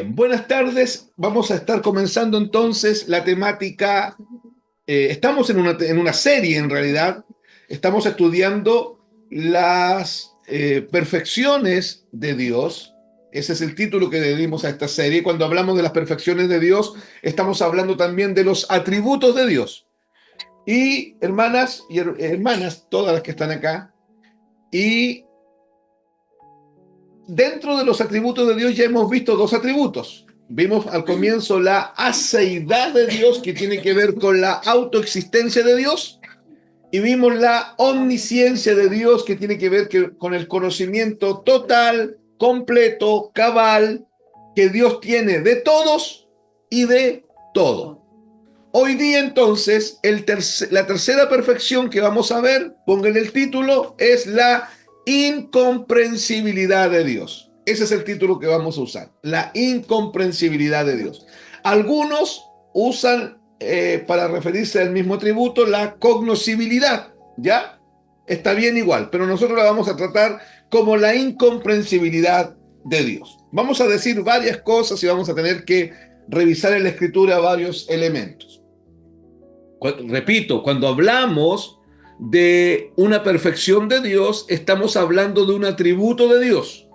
Bien, buenas tardes. Vamos a estar comenzando entonces la temática. Estamos en una serie en realidad. Estamos estudiando las perfecciones de Dios. Ese es el título que le dimos a esta serie. Cuando hablamos de las perfecciones de Dios, estamos hablando también de los atributos de Dios. Y hermanas y hermanas, todas las que están acá, y dentro de los atributos de Dios ya hemos visto dos atributos. Vimos al comienzo la aceidad de Dios, que tiene que ver con la autoexistencia de Dios, y vimos la omnisciencia de Dios, que tiene que ver con el conocimiento total, completo, cabal, que Dios tiene de todos y de todo. Hoy día entonces, la tercera perfección que vamos a ver, pongan el título, es la incomprensibilidad de Dios. Ese es el título que vamos a usar, la incomprensibilidad de Dios. Algunos usan para referirse al mismo atributo la cognoscibilidad, ¿ya? Está bien igual, pero nosotros la vamos a tratar como la incomprensibilidad de Dios. Vamos a decir varias cosas y vamos a tener que revisar en la escritura varios elementos. Repito, cuando hablamos de una perfección de Dios, estamos hablando de un atributo de Dios.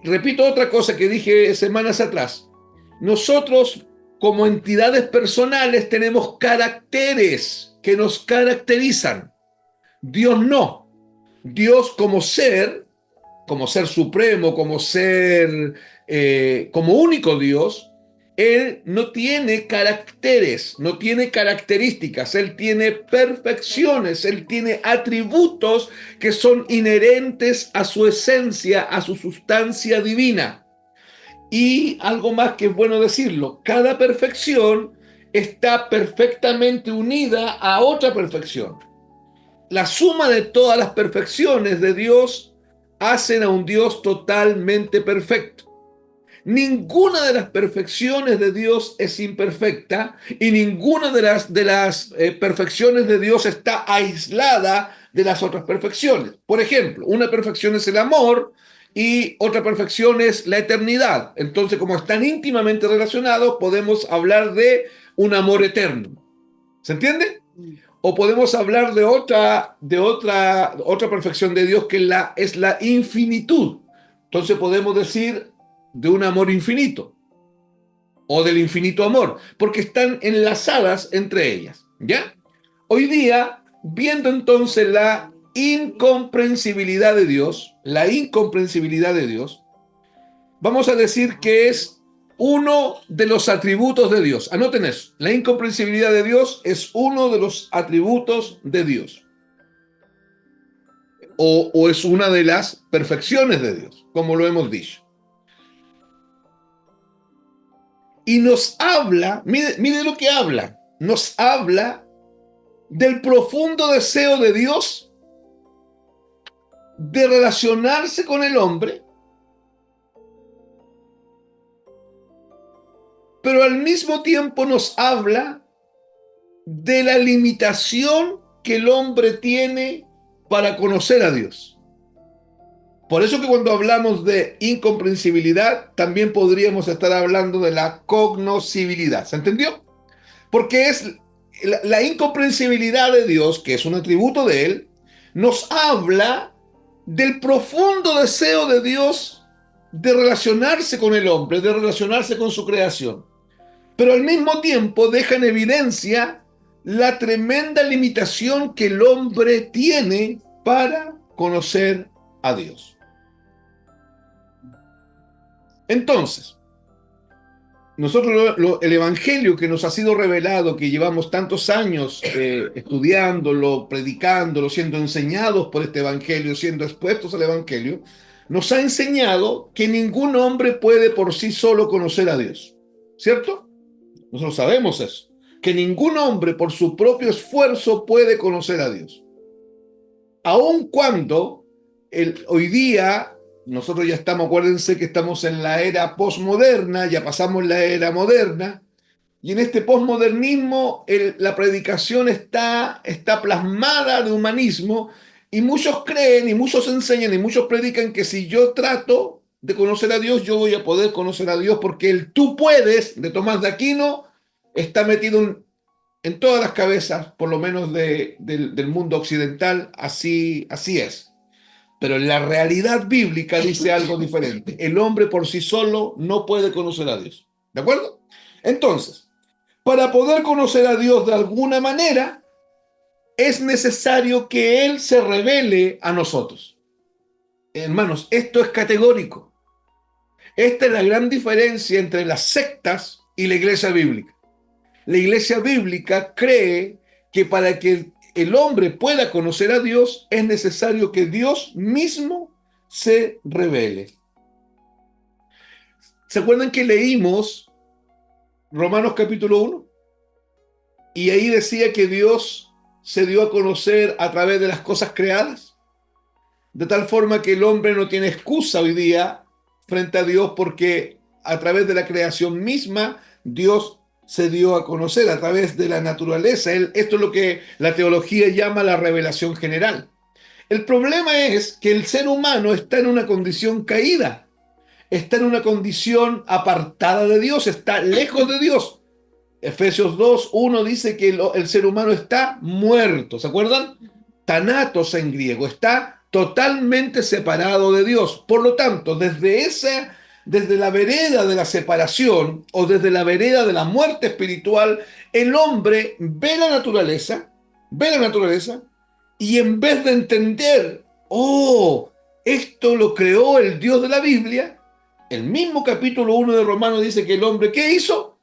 Repito otra cosa que dije semanas atrás. Nosotros, como entidades personales, tenemos caracteres que nos caracterizan. Dios no. Dios como ser supremo, como único Dios, Él no tiene caracteres, no tiene características, Él tiene perfecciones, Él tiene atributos que son inherentes a su esencia, a su sustancia divina. Y algo más que es bueno decirlo, cada perfección está perfectamente unida a otra perfección. La suma de todas las perfecciones de Dios hacen a un Dios totalmente perfecto. Ninguna de las perfecciones de Dios es imperfecta y ninguna de las perfecciones de Dios está aislada de las otras perfecciones. Por ejemplo, una perfección es el amor y otra perfección es la eternidad. Entonces, como están íntimamente relacionados, podemos hablar de un amor eterno. ¿Se entiende? O podemos hablar de otra perfección de Dios, que es la infinitud. Entonces podemos decir de un amor infinito o del infinito amor, porque están enlazadas entre ellas, ¿ya? Hoy día, viendo entonces la incomprensibilidad de Dios, vamos a decir que es uno de los atributos de Dios. Anoten eso. La incomprensibilidad de Dios es uno de los atributos de Dios. O es una de las perfecciones de Dios, como lo hemos dicho. Y nos habla, mire lo que habla, nos habla del profundo deseo de Dios de relacionarse con el hombre, pero al mismo tiempo nos habla de la limitación que el hombre tiene para conocer a Dios. Por eso que cuando hablamos de incomprensibilidad, también podríamos estar hablando de la cognoscibilidad. ¿Se entendió? Porque es la incomprensibilidad de Dios, que es un atributo de Él, nos habla del profundo deseo de Dios de relacionarse con el hombre, de relacionarse con su creación. Pero al mismo tiempo deja en evidencia la tremenda limitación que el hombre tiene para conocer a Dios. Entonces, nosotros el Evangelio que nos ha sido revelado, que llevamos tantos años estudiándolo, predicándolo, siendo enseñados por este Evangelio, siendo expuestos al Evangelio, nos ha enseñado que ningún hombre puede por sí solo conocer a Dios. ¿Cierto? Nosotros sabemos eso. Que ningún hombre por su propio esfuerzo puede conocer a Dios. Aun cuando hoy día nosotros ya estamos, acuérdense que estamos en la era posmoderna, ya pasamos la era moderna, y en este posmodernismo la predicación está plasmada de humanismo, y muchos creen, y muchos enseñan, y muchos predican que si yo trato de conocer a Dios, yo voy a poder conocer a Dios porque el tú puedes de Tomás de Aquino está metido en todas las cabezas, por lo menos del mundo occidental, así es. Pero la realidad bíblica dice algo diferente. El hombre por sí solo no puede conocer a Dios. ¿De acuerdo? Entonces, para poder conocer a Dios de alguna manera, es necesario que Él se revele a nosotros. Hermanos, esto es categórico. Esta es la gran diferencia entre las sectas y la iglesia bíblica. La iglesia bíblica cree que para que el hombre pueda conocer a Dios es necesario que Dios mismo se revele. ¿Se acuerdan que leímos Romanos capítulo 1? Y ahí decía que Dios se dio a conocer a través de las cosas creadas, de tal forma que el hombre no tiene excusa hoy día frente a Dios porque a través de la creación misma Dios se dio a conocer a través de la naturaleza. Esto es lo que la teología llama la revelación general. El problema es que el ser humano está en una condición caída, está en una condición apartada de Dios, está lejos de Dios. Efesios 2:1 dice que el ser humano está muerto, ¿se acuerdan? Thanatos en griego, está totalmente separado de Dios. Por lo tanto, desde la vereda de la separación o desde la vereda de la muerte espiritual, el hombre ve la naturaleza y en vez de entender, oh, esto lo creó el Dios de la Biblia, el mismo capítulo 1 de Romanos dice que el hombre, ¿qué hizo?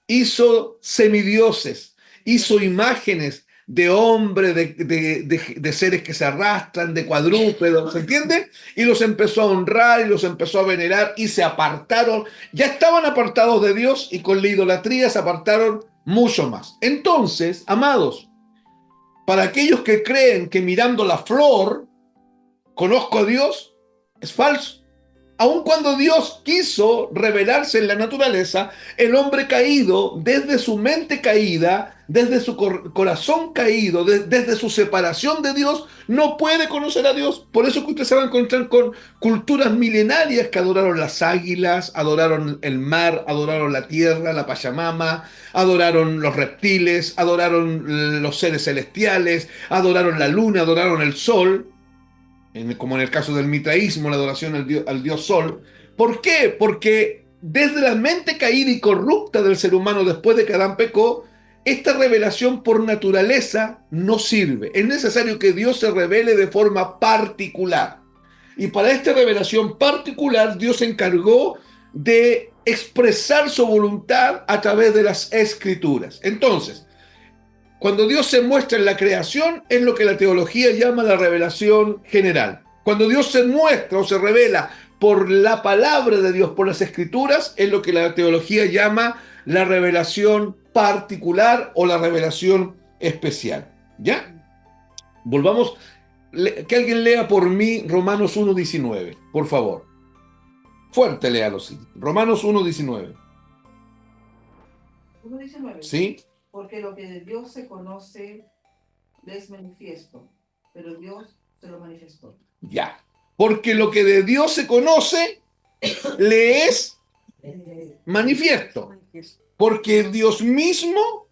Hizo semidioses, hizo imágenes de hombres, de seres que se arrastran, de cuadrúpedos, ¿se entiende? Y los empezó a honrar y los empezó a venerar y se apartaron. Ya estaban apartados de Dios y con la idolatría se apartaron mucho más. Entonces, amados, para aquellos que creen que mirando la flor conozco a Dios, es falso. Aun cuando Dios quiso revelarse en la naturaleza, el hombre caído, desde su mente caída, desde su corazón caído, desde su separación de Dios, no puede conocer a Dios. Por eso que usted se va a encontrar con culturas milenarias que adoraron las águilas, adoraron el mar, adoraron la tierra, la Pachamama, adoraron los reptiles, adoraron los seres celestiales, adoraron la luna, adoraron el sol, como en el caso del mitraísmo, la adoración al dios Sol. ¿Por qué? Porque desde la mente caída y corrupta del ser humano después de que Adán pecó, esta revelación por naturaleza no sirve. Es necesario que Dios se revele de forma particular. Y para esta revelación particular, Dios se encargó de expresar su voluntad a través de las escrituras. Entonces, cuando Dios se muestra en la creación, es lo que la teología llama la revelación general. Cuando Dios se muestra o se revela por la palabra de Dios, por las escrituras, es lo que la teología llama la revelación particular o la revelación especial. ¿Ya? Volvamos, que alguien lea por mí Romanos 1:19, por favor. Fuerte, léalo, sí. Romanos 1:19. 1:19. ¿Sí? Porque lo que de Dios se conoce le es manifiesto, pero Dios se lo manifestó. Ya. Porque lo que de Dios se conoce le es manifiesto. Porque Dios mismo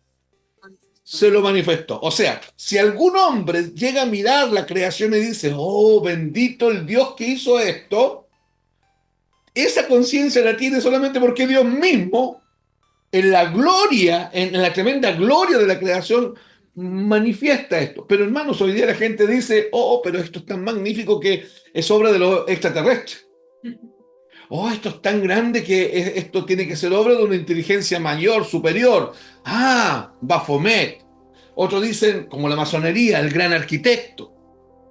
se lo manifestó. O sea, si algún hombre llega a mirar la creación y dice, oh, bendito el Dios que hizo esto, esa conciencia la tiene solamente porque Dios mismo, en la gloria, en la tremenda gloria de la creación, manifiesta esto. Pero hermanos, hoy día la gente dice, oh, pero esto es tan magnífico que es obra de los extraterrestres. Oh, esto es tan grande que esto tiene que ser obra de una inteligencia mayor, superior. Ah, Baphomet. Otros dicen, como la masonería, el gran arquitecto.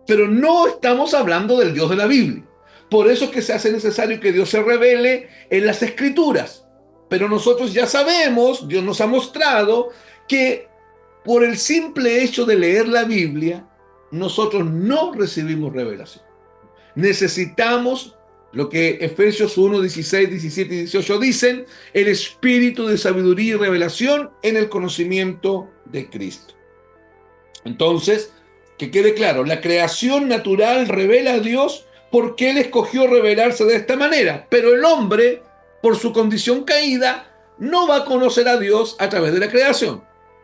Pero no estamos hablando del Dios de la Biblia. Por eso es que se hace necesario que Dios se revele en las Escrituras. Pero nosotros ya sabemos, Dios nos ha mostrado que por el simple hecho de leer la Biblia, nosotros no recibimos revelación. Necesitamos lo que Efesios 1:16, 17 y 18 dicen, el espíritu de sabiduría y revelación en el conocimiento de Cristo. Entonces, que quede claro, la creación natural revela a Dios porque Él escogió revelarse de esta manera. Pero el hombre, por su condición caída, no va a conocer a Dios a través de la creación.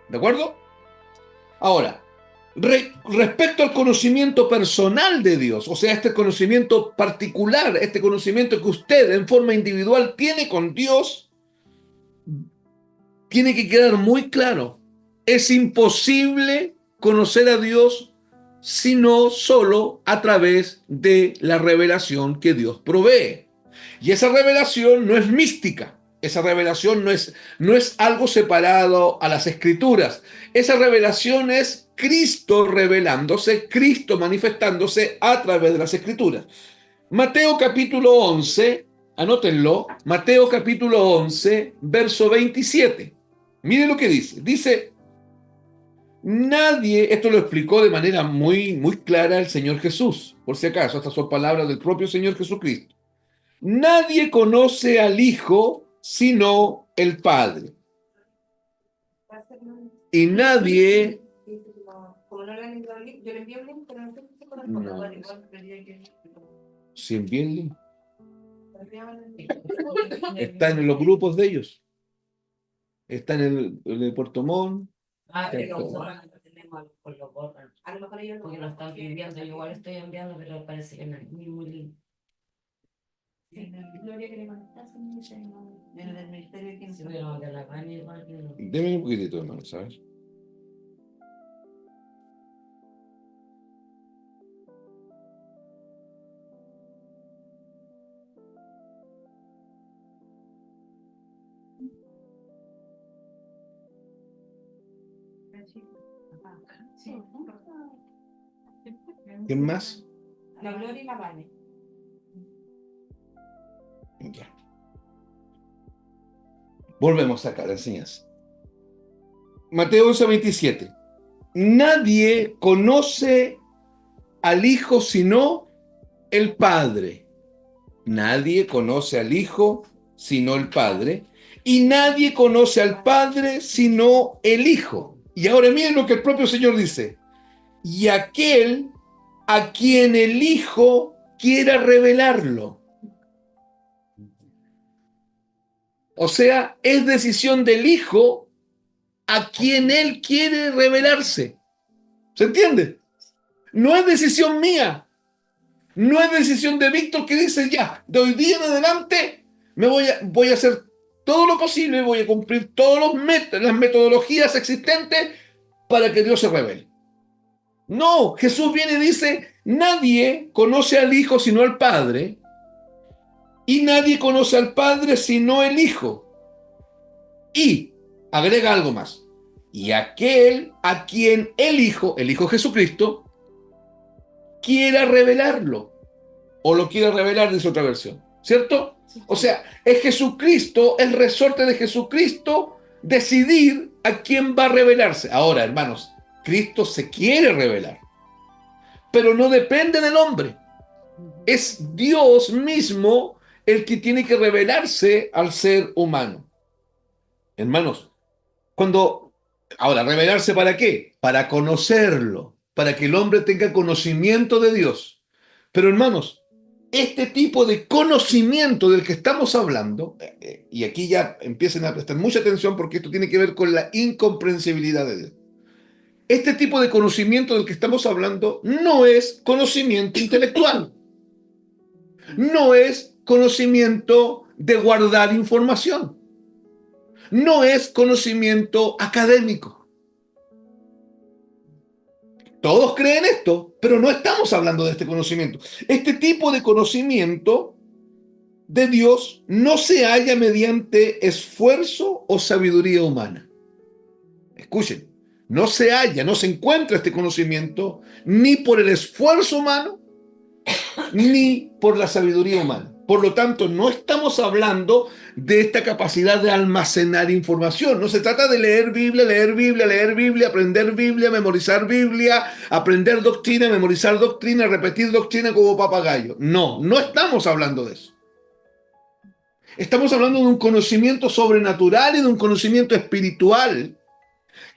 ¿De acuerdo? Ahora, respecto al conocimiento personal de Dios, o sea, este conocimiento particular, este conocimiento que usted en forma individual tiene con Dios, tiene que quedar muy claro. Es imposible conocer a Dios sino solo a través de la revelación que Dios provee. Y esa revelación no es mística. Esa revelación no es algo separado a las escrituras. Esa revelación es Cristo revelándose, Cristo manifestándose a través de las escrituras. Mateo capítulo 11, anótenlo, Mateo capítulo 11, verso 27. Miren lo que dice. Dice, nadie, esto lo explicó de manera muy clara el Señor Jesús, por si acaso, estas son palabras del propio Señor Jesucristo. Nadie conoce al Hijo sino el Padre. Y nadie... No, si envié el link. Está en los grupos de ellos. Está en el de Puerto Montt. Pero nosotros no tenemos a lo mejor ellos porque lo están enviando, yo igual estoy enviando, pero parece que no es muy lindo. Gloria que le mandaste en el ministerio de quien se pero de la caña igual que no. Deme un poquitito, hermano, ¿sabes? ¿Quién más? La Gloria y la Vane. Ya. Volvemos acá a la enseñanza. Mateo 11:27. Nadie conoce al Hijo sino el Padre. Nadie conoce al Hijo sino el Padre. Y nadie conoce al Padre sino el Hijo. Y ahora miren lo que el propio Señor dice. Y aquel a quien el Hijo quiera revelarlo. O sea, es decisión del Hijo a quien Él quiere revelarse. ¿Se entiende? No es decisión mía. No es decisión de Víctor que dice ya, de hoy día en adelante voy a hacer todo lo posible, voy a cumplir todas las metodologías existentes para que Dios se revele. No, Jesús viene y dice, nadie conoce al Hijo sino al Padre, y nadie conoce al Padre sino el Hijo. Y agrega algo más. Y aquel a quien el Hijo Jesucristo, quiera revelarlo. O lo quiera revelar, dice otra versión. ¿Cierto? O sea, es Jesucristo, el resorte de Jesucristo, decidir a quién va a revelarse. Ahora, hermanos, Cristo se quiere revelar. Pero no depende del hombre. Es Dios mismo el que tiene que revelarse al ser humano. Hermanos, ahora, ¿revelarse para qué? Para conocerlo, para que el hombre tenga conocimiento de Dios. Pero hermanos, este tipo de conocimiento del que estamos hablando, y aquí ya empiecen a prestar mucha atención porque esto tiene que ver con la incomprensibilidad de Dios. Este tipo de conocimiento del que estamos hablando no es conocimiento intelectual, no es conocimiento de guardar información, no es conocimiento académico. Todos creen esto, pero no estamos hablando de este conocimiento. Este tipo de conocimiento de Dios no se halla mediante esfuerzo o sabiduría humana. Escuchen, no se halla, no se encuentra este conocimiento ni por el esfuerzo humano, ni por la sabiduría humana. Por lo tanto, no estamos hablando de esta capacidad de almacenar información. No se trata de leer Biblia, aprender Biblia, memorizar Biblia, aprender doctrina, memorizar doctrina, repetir doctrina como papagayo. No, no estamos hablando de eso. Estamos hablando de un conocimiento sobrenatural y de un conocimiento espiritual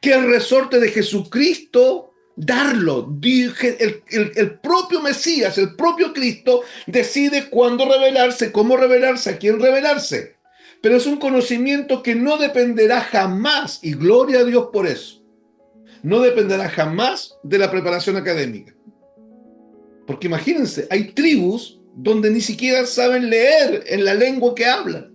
que el resorte de Jesucristo darlo. El propio Mesías, el propio Cristo, decide cuándo revelarse, cómo revelarse, a quién revelarse. Pero es un conocimiento que no dependerá jamás, y gloria a Dios por eso, no dependerá jamás de la preparación académica. Porque imagínense, hay tribus donde ni siquiera saben leer en la lengua que hablan.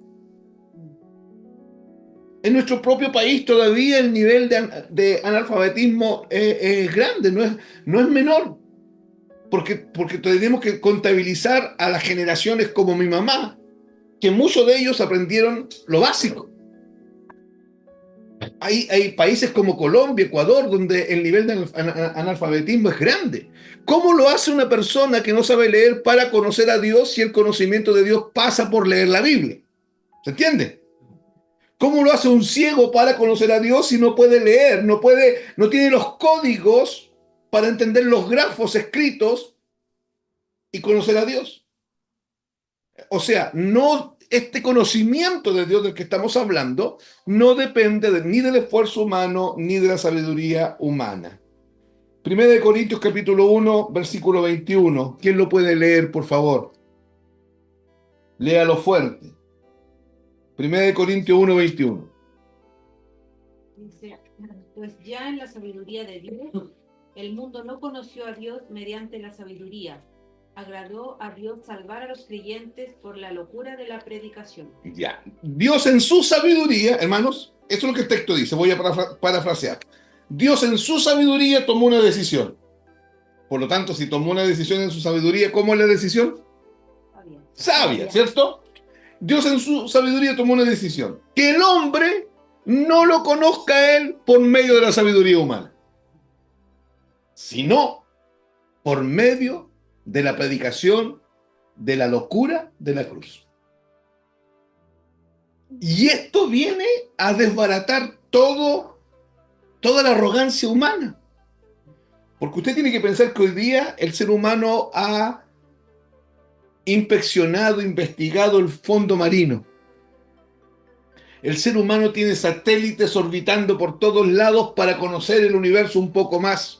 En nuestro propio país todavía el nivel de analfabetismo es grande, no es menor. Porque tenemos que contabilizar a las generaciones como mi mamá, que muchos de ellos aprendieron lo básico. Hay países como Colombia, Ecuador, donde el nivel de analfabetismo es grande. ¿Cómo lo hace una persona que no sabe leer para conocer a Dios si el conocimiento de Dios pasa por leer la Biblia? ¿Se entiende? ¿Cómo lo hace un ciego para conocer a Dios si no puede leer, no tiene los códigos para entender los grafos escritos y conocer a Dios? O sea, este conocimiento de Dios del que estamos hablando no depende ni del esfuerzo humano ni de la sabiduría humana. 1 Corintios capítulo 1, versículo 21. ¿Quién lo puede leer, por favor? Léalo fuerte. 1 Corintios 1, 21. Dice, pues ya en la sabiduría de Dios, el mundo no conoció a Dios mediante la sabiduría. Agradó a Dios salvar a los creyentes por la locura de la predicación. Ya. Dios en su sabiduría, hermanos, eso es lo que el texto dice, voy a parafrasear. Dios en su sabiduría tomó una decisión. Por lo tanto, si tomó una decisión en su sabiduría, ¿cómo es la decisión? Sabia, ¿cierto? Dios en su sabiduría tomó una decisión. Que el hombre no lo conozca a él por medio de la sabiduría humana, sino por medio de la predicación de la locura de la cruz. Y esto viene a desbaratar toda la arrogancia humana. Porque usted tiene que pensar que hoy día el ser humano ha inspeccionado, investigado el fondo marino. El ser humano tiene satélites orbitando por todos lados para conocer el universo un poco más.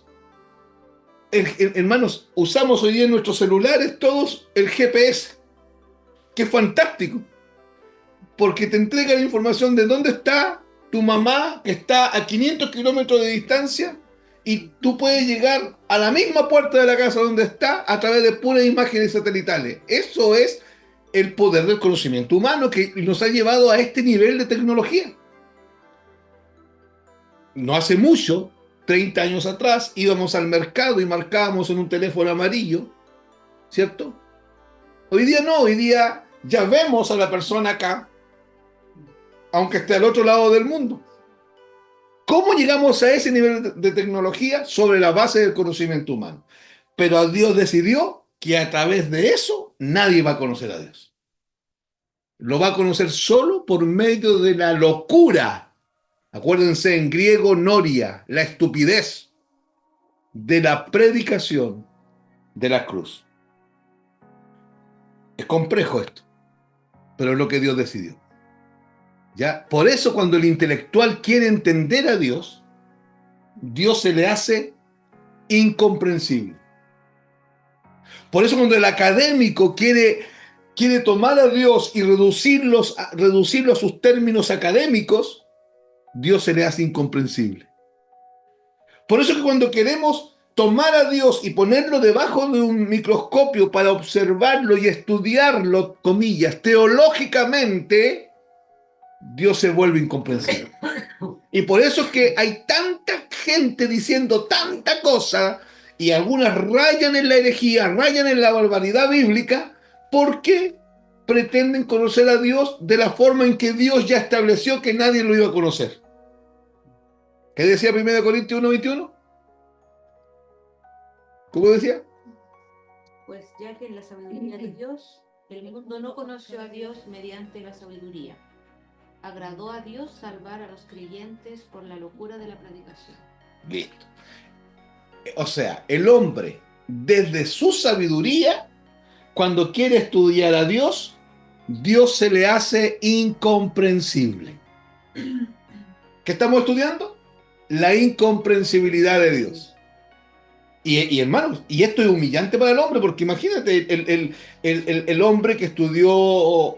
Hermanos, usamos hoy día en nuestros celulares todos el GPS, que es fantástico, porque te entrega la información de dónde está tu mamá, que está a 500 kilómetros de distancia, y tú puedes llegar a la misma puerta de la casa donde está a través de puras imágenes satelitales. Eso es el poder del conocimiento humano que nos ha llevado a este nivel de tecnología. No hace mucho, 30 años atrás, íbamos al mercado y marcábamos en un teléfono amarillo, ¿cierto? Hoy día no, hoy día ya vemos a la persona acá, aunque esté al otro lado del mundo. ¿Cómo llegamos a ese nivel de tecnología? Sobre la base del conocimiento humano. Pero Dios decidió que a través de eso nadie va a conocer a Dios. Lo va a conocer solo por medio de la locura. Acuérdense, en griego, noria, la estupidez de la predicación de la cruz. Es complejo esto, pero es lo que Dios decidió. ¿Ya? Por eso cuando el intelectual quiere entender a Dios, Dios se le hace incomprensible. Por eso cuando el académico quiere tomar a Dios y reducirlo a sus términos académicos, Dios se le hace incomprensible. Por eso que cuando queremos tomar a Dios y ponerlo debajo de un microscopio para observarlo y estudiarlo, comillas, teológicamente, Dios se vuelve incomprensible. Y por eso es que hay tanta gente diciendo tanta cosa, y algunas rayan en la herejía, rayan en la barbaridad bíblica, porque pretenden conocer a Dios de la forma en que Dios ya estableció que nadie lo iba a conocer. ¿Qué decía 1 Corintios 1:21? ¿Cómo decía? Pues ya que en la sabiduría de Dios, el mundo no conoció a Dios mediante la sabiduría. Agradó a Dios salvar a los creyentes por la locura de la predicación. Listo. O sea, el hombre, desde su sabiduría, cuando quiere estudiar a Dios, Dios se le hace incomprensible. ¿Qué estamos estudiando? La incomprensibilidad de Dios. Y hermanos, y esto es humillante para el hombre, porque imagínate el hombre que estudió,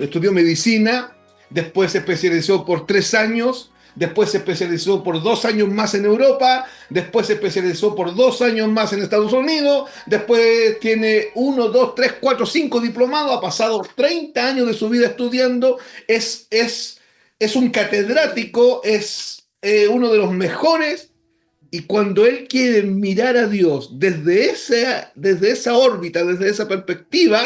estudió medicina, después se especializó por 3 años, después se especializó por 2 años más en Europa, después se especializó por 2 años más en Estados Unidos, después tiene 1, 2, 3, 4, 5 diplomados, ha pasado 30 años de su vida estudiando, es un catedrático, es uno de los mejores. Y cuando él quiere mirar a Dios desde esa órbita, desde esa perspectiva,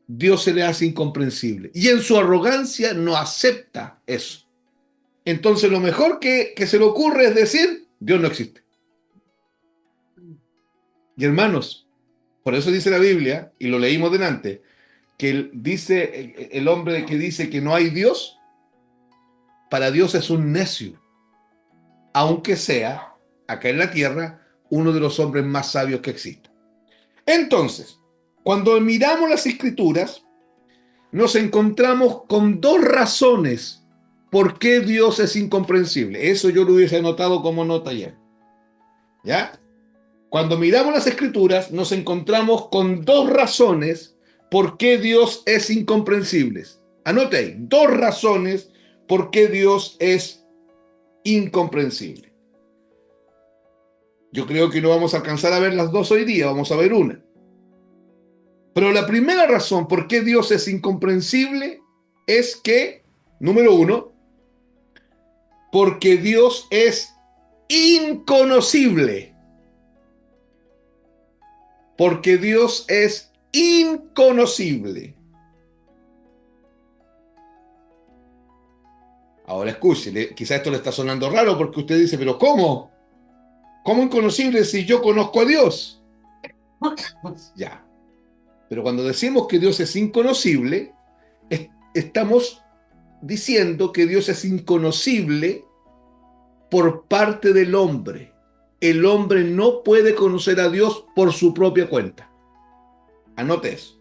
Dios se le hace incomprensible. Y en su arrogancia no acepta eso. Entonces lo mejor que se le ocurre es decir, Dios no existe. Y hermanos, por eso dice la Biblia, y lo leímos delante, que dice el hombre que dice que no hay Dios, para Dios es un necio, aunque sea, acá en la tierra, uno de los hombres más sabios que existen. Entonces, cuando miramos las escrituras, nos encontramos con dos razones por qué Dios es incomprensible. Eso yo lo hubiese anotado como nota ayer. ¿Ya? Cuando miramos las escrituras, nos encontramos con dos razones por qué Dios es incomprensible. Anote ahí, dos razones por qué Dios es incomprensible. Yo creo que no vamos a alcanzar a ver las dos hoy día, vamos a ver una. Pero la primera razón por qué Dios es incomprensible es que, número uno, porque Dios es inconocible. Porque Dios es inconocible. Ahora escuche, quizá esto le está sonando raro porque usted dice, pero ¿cómo? ¿Cómo inconocible si yo conozco a Dios? Ya. Pero cuando decimos que Dios es inconocible, estamos diciendo que Dios es inconocible por parte del hombre. El hombre no puede conocer a Dios por su propia cuenta. Anote eso.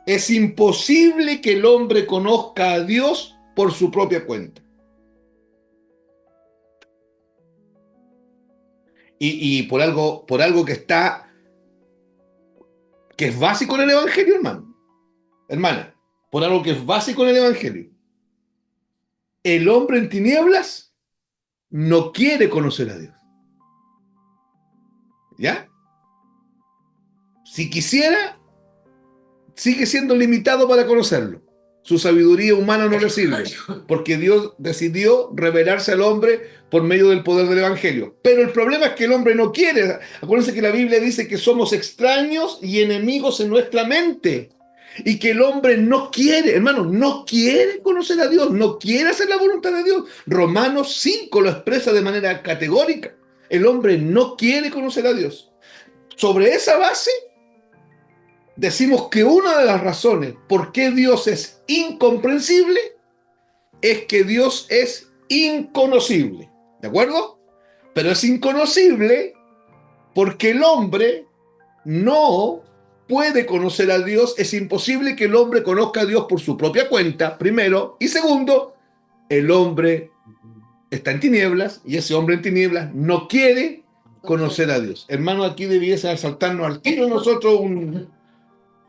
Es imposible que el hombre conozca a Dios por su propia cuenta. Y por algo que es básico en el Evangelio, hermano. Hermana, por algo que es básico en el Evangelio. El hombre en tinieblas no quiere conocer a Dios. ¿Ya? Si quisiera, sigue siendo limitado para conocerlo. Su sabiduría humana no le sirve, porque Dios decidió revelarse al hombre por medio del poder del Evangelio. Pero el problema es que el hombre no quiere. Acuérdense que la Biblia dice que somos extraños y enemigos en nuestra mente. Y que el hombre no quiere, hermano, no quiere conocer a Dios, no quiere hacer la voluntad de Dios. Romanos 5 lo expresa de manera categórica. El hombre no quiere conocer a Dios. Sobre esa base, decimos que una de las razones por qué Dios es incomprensible es que Dios es inconocible. ¿De acuerdo? Pero es inconocible porque el hombre no puede conocer a Dios. Es imposible que el hombre conozca a Dios por su propia cuenta, primero. Y segundo, el hombre está en tinieblas y ese hombre en tinieblas no quiere conocer a Dios. Hermano, aquí debiese saltarnos al tiro nosotros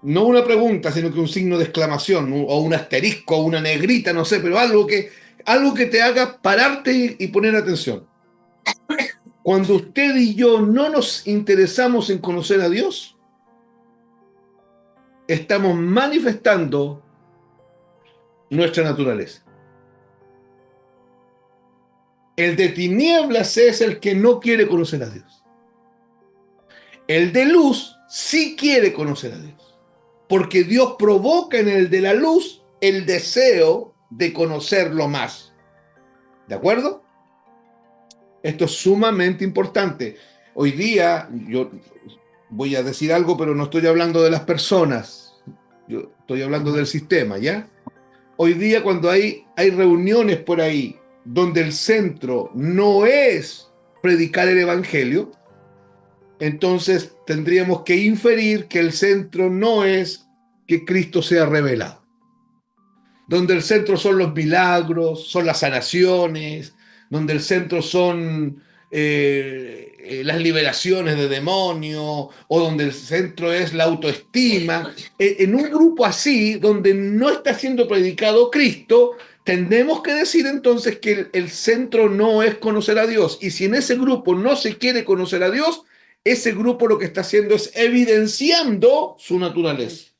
no una pregunta, sino que un signo de exclamación, o un asterisco, o una negrita, no sé, pero algo que te haga pararte y poner atención. Cuando usted y yo no nos interesamos en conocer a Dios, estamos manifestando nuestra naturaleza. El de tinieblas es el que no quiere conocer a Dios. El de luz sí quiere conocer a Dios. Porque Dios provoca en el de la luz el deseo de conocerlo más. ¿De acuerdo? Esto es sumamente importante. Hoy día, yo voy a decir algo, pero no estoy hablando de las personas. Yo estoy hablando del sistema, ¿ya? Hoy día, cuando hay reuniones por ahí donde el centro no es predicar el Evangelio, entonces tendríamos que inferir que el centro no es que Cristo sea revelado. Donde el centro son los milagros, son las sanaciones, donde el centro son las liberaciones de demonios, o donde el centro es la autoestima. En un grupo así, donde no está siendo predicado Cristo, tendremos que decir entonces que el centro no es conocer a Dios. Y si en ese grupo no se quiere conocer a Dios, ese grupo lo que está haciendo es evidenciando su naturaleza.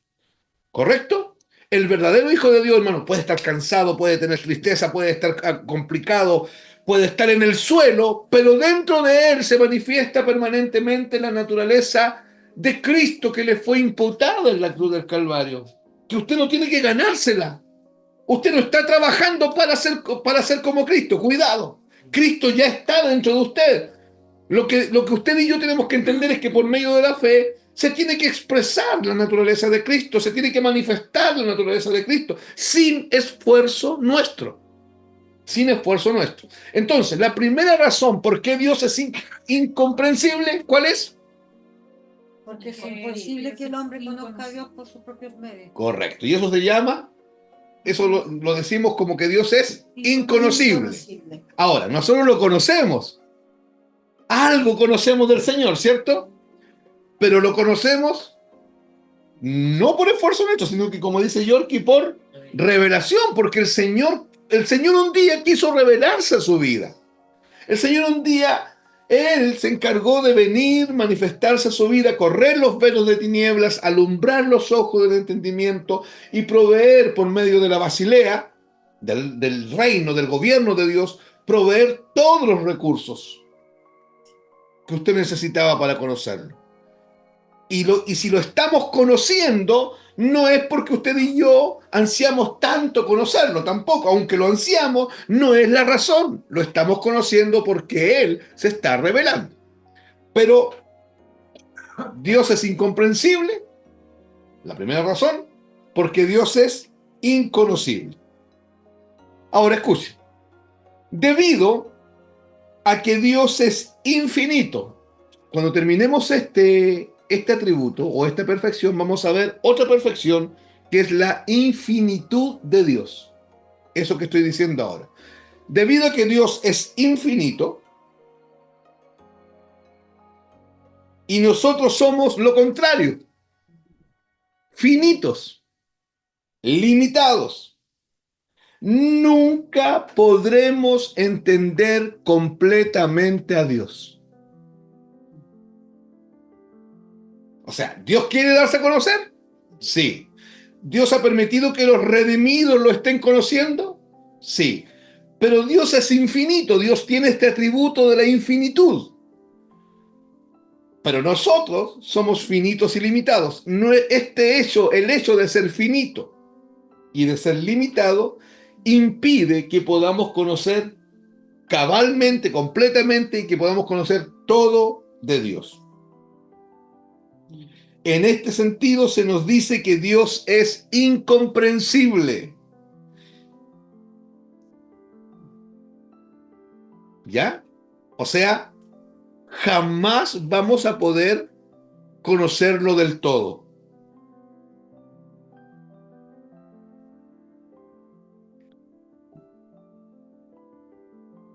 ¿Correcto? El verdadero hijo de Dios, hermano, puede estar cansado, puede tener tristeza, puede estar complicado, puede estar en el suelo, pero dentro de él se manifiesta permanentemente la naturaleza de Cristo que le fue imputada en la cruz del Calvario. Que usted no tiene que ganársela. Usted no está trabajando para ser como Cristo. Cuidado. Cristo ya está dentro de usted. Lo que usted y yo tenemos que entender es que por medio de la fe se tiene que expresar la naturaleza de Cristo, se tiene que manifestar la naturaleza de Cristo, sin esfuerzo nuestro. Sin esfuerzo nuestro. Entonces, la primera razón por qué Dios es incomprensible, ¿cuál es? Porque es imposible que el hombre conozca a Dios por sus propios medios. Correcto. Y eso se llama, eso lo decimos como que Dios es inconocible. Ahora, nosotros lo conocemos. Algo conocemos del Señor, ¿cierto? Pero lo conocemos no por esfuerzo nuestro, sino que, como dice Yorkie, por revelación, porque el Señor un día quiso revelarse a su vida. El Señor un día, Él se encargó de venir, manifestarse a su vida, correr los velos de tinieblas, alumbrar los ojos del entendimiento y proveer por medio de la Basilea, del reino, del gobierno de Dios, proveer todos los recursos que usted necesitaba para conocerlo. Y si lo estamos conociendo, no es porque usted y yo ansiamos tanto conocerlo, tampoco, aunque lo ansiamos, no es la razón. Lo estamos conociendo porque Él se está revelando. Pero Dios es incomprensible, la primera razón, porque Dios es inconocible. Ahora escuche, debido a que Dios es infinito, cuando terminemos este atributo o esta perfección, vamos a ver otra perfección que es la infinitud de Dios. Eso que estoy diciendo ahora. Debido a que Dios es infinito y nosotros somos lo contrario, finitos, limitados, nunca podremos entender completamente a Dios. O sea, ¿Dios quiere darse a conocer? Sí. ¿Dios ha permitido que los redimidos lo estén conociendo? Sí. Pero Dios es infinito, Dios tiene este atributo de la infinitud. Pero nosotros somos finitos y limitados. No es el hecho de ser finito y de ser limitado, impide que podamos conocer cabalmente, completamente, y que podamos conocer todo de Dios. En este sentido se nos dice que Dios es incomprensible. ¿Ya? O sea, jamás vamos a poder conocerlo del todo.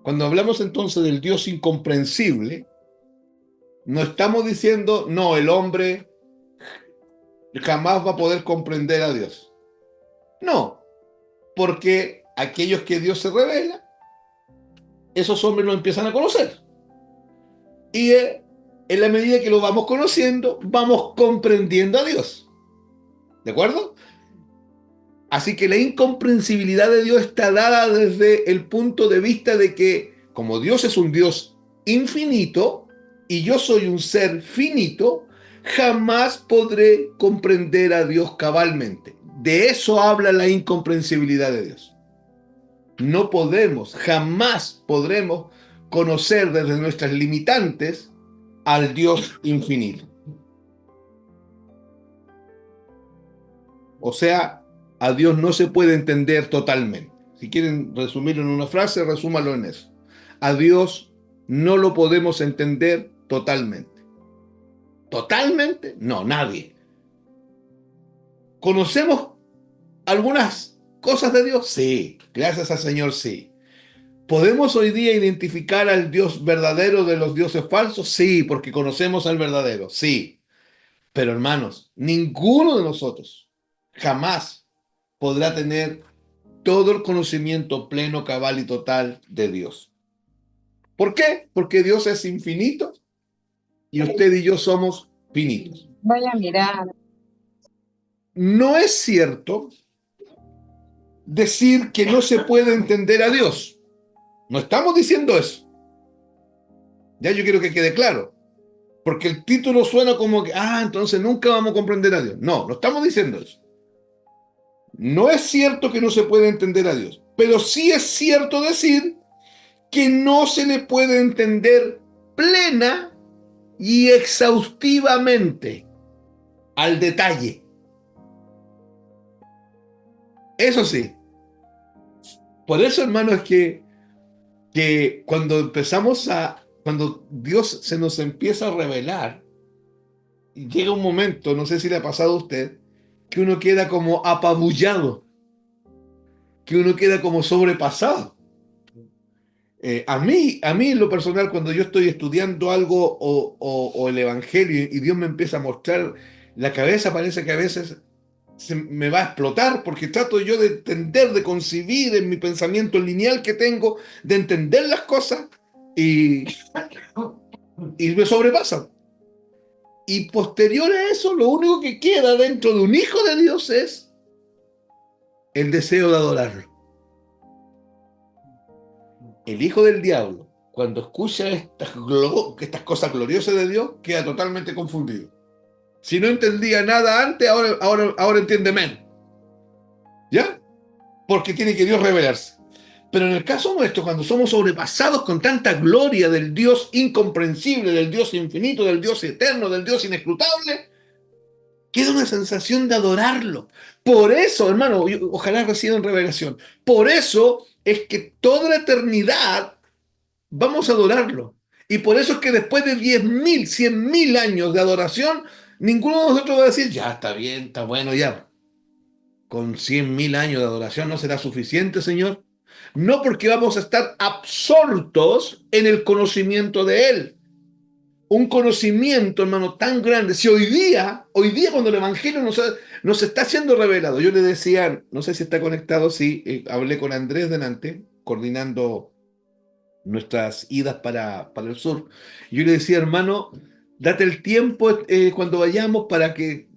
Cuando hablamos entonces del Dios incomprensible, no estamos diciendo, no, el hombre jamás va a poder comprender a Dios. No, porque aquellos que Dios se revela, esos hombres lo empiezan a conocer. Y en la medida que lo vamos conociendo, vamos comprendiendo a Dios. ¿De acuerdo? Así que la incomprensibilidad de Dios está dada desde el punto de vista de que, como Dios es un Dios infinito y yo soy un ser finito, jamás podré comprender a Dios cabalmente. De eso habla la incomprensibilidad de Dios. No podemos, jamás podremos conocer desde nuestras limitantes al Dios infinito. O sea, a Dios no se puede entender totalmente. Si quieren resumirlo en una frase, resúmalo en eso. A Dios no lo podemos entender totalmente. ¿Totalmente? No, nadie. ¿Conocemos algunas cosas de Dios? Sí, gracias al Señor, sí. ¿Podemos hoy día identificar al Dios verdadero de los dioses falsos? Sí, porque conocemos al verdadero, sí. Pero hermanos, ninguno de nosotros jamás podrá tener todo el conocimiento pleno, cabal y total de Dios. ¿Por qué? Porque Dios es infinito y usted y yo somos finitos. Vaya a mirar. No es cierto decir que no se puede entender a Dios. No estamos diciendo eso. Ya yo quiero que quede claro. Porque el título suena como que, entonces nunca vamos a comprender a Dios. No, no estamos diciendo eso. No es cierto que no se puede entender a Dios, pero sí es cierto decir que no se le puede entender plena y exhaustivamente al detalle. Eso sí. Por eso, hermano, es que cuando Dios se nos empieza a revelar, y llega un momento, no sé si le ha pasado a usted, que uno queda como apabullado, que uno queda como sobrepasado. A mí en lo personal, cuando yo estoy estudiando algo o el Evangelio y Dios me empieza a mostrar, la cabeza parece que a veces se me va a explotar porque trato yo de entender, de concebir en mi pensamiento lineal que tengo, de entender las cosas y me sobrepasan. Y posterior a eso, lo único que queda dentro de un hijo de Dios es el deseo de adorarlo. El hijo del diablo, cuando escucha estas cosas gloriosas de Dios, queda totalmente confundido. Si no entendía nada antes, ahora entiende menos. ¿Ya? Porque tiene que Dios revelarse. Pero en el caso nuestro, cuando somos sobrepasados con tanta gloria del Dios incomprensible, del Dios infinito, del Dios eterno, del Dios inescrutable, queda una sensación de adorarlo. Por eso, hermano, ojalá reciban revelación. Por eso es que toda la eternidad vamos a adorarlo. Y por eso es que después de 10.000, 100.000 años de adoración, ninguno de nosotros va a decir, ya está bien, está bueno, ya. Con 100.000 años de adoración no será suficiente, Señor. No, porque vamos a estar absortos en el conocimiento de Él. Un conocimiento, hermano, tan grande. Si hoy día cuando el Evangelio nos está siendo revelado, yo le decía, no sé si está conectado, sí, hablé con Andrés delante, coordinando nuestras idas para el sur. Yo le decía, hermano, date el tiempo cuando vayamos para que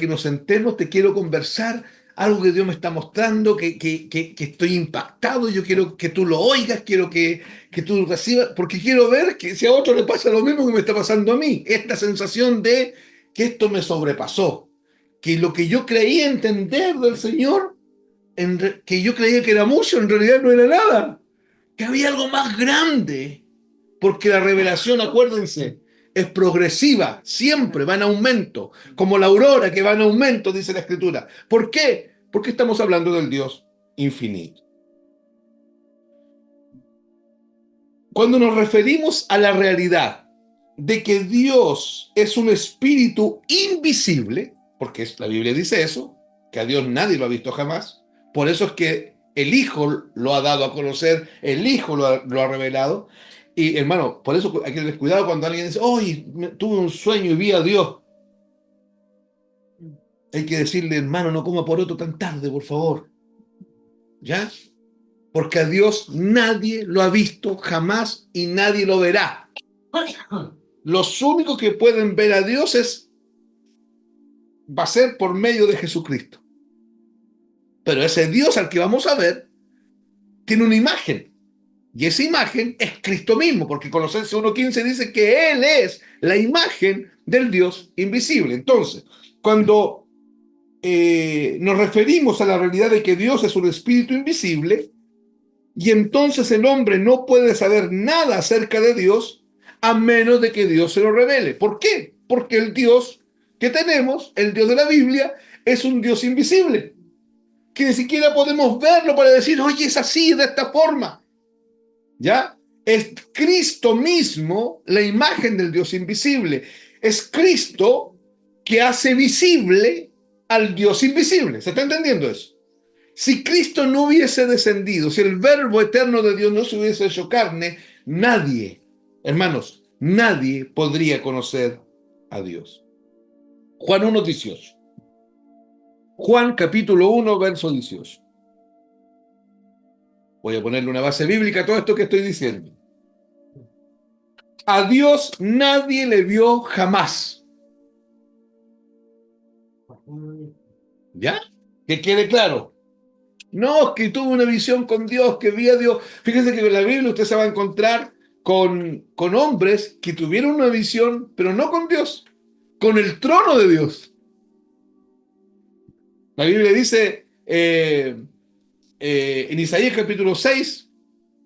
nos sentemos, te quiero conversar, algo que Dios me está mostrando, que estoy impactado, yo quiero que tú lo oigas, quiero que tú recibas, porque quiero ver que si a otro le pasa lo mismo que me está pasando a mí, esta sensación de que esto me sobrepasó, que lo que yo creía entender del Señor, que yo creía que era mucho, en realidad no era nada, que había algo más grande, porque la revelación, acuérdense, es progresiva, siempre va en aumento, como la aurora que va en aumento, dice la Escritura. ¿Por qué? Porque estamos hablando del Dios infinito. Cuando nos referimos a la realidad de que Dios es un espíritu invisible, porque la Biblia dice eso, que a Dios nadie lo ha visto jamás, por eso es que el Hijo lo ha dado a conocer, el Hijo lo ha revelado. Y hermano, por eso hay que tener cuidado cuando alguien dice, hoy tuve un sueño y vi a Dios. Hay que decirle, hermano, no coma poroto tan tarde, por favor. ¿Ya? Porque a Dios nadie lo ha visto jamás y nadie lo verá. Los únicos que pueden ver a Dios va a ser por medio de Jesucristo. Pero ese Dios al que vamos a ver tiene una imagen. Y esa imagen es Cristo mismo, porque Colosenses 1:15 dice que Él es la imagen del Dios invisible. Entonces, cuando nos referimos a la realidad de que Dios es un espíritu invisible, y entonces el hombre no puede saber nada acerca de Dios a menos de que Dios se lo revele. ¿Por qué? Porque el Dios que tenemos, el Dios de la Biblia, es un Dios invisible, que ni siquiera podemos verlo para decir, oye, es así, de esta forma. ¿Ya? Es Cristo mismo la imagen del Dios invisible. Es Cristo que hace visible al Dios invisible. ¿Se está entendiendo eso? Si Cristo no hubiese descendido, si el verbo eterno de Dios no se hubiese hecho carne, nadie, hermanos, nadie podría conocer a Dios. Juan 1:18. Juan capítulo 1, verso 18. Voy a ponerle una base bíblica a todo esto que estoy diciendo. A Dios nadie le vio jamás. ¿Ya? Que quede claro. No, que tuvo una visión con Dios, que vi a Dios. Fíjense que en la Biblia usted se va a encontrar con hombres que tuvieron una visión, pero no con Dios, con el trono de Dios. La Biblia dice en Isaías capítulo 6,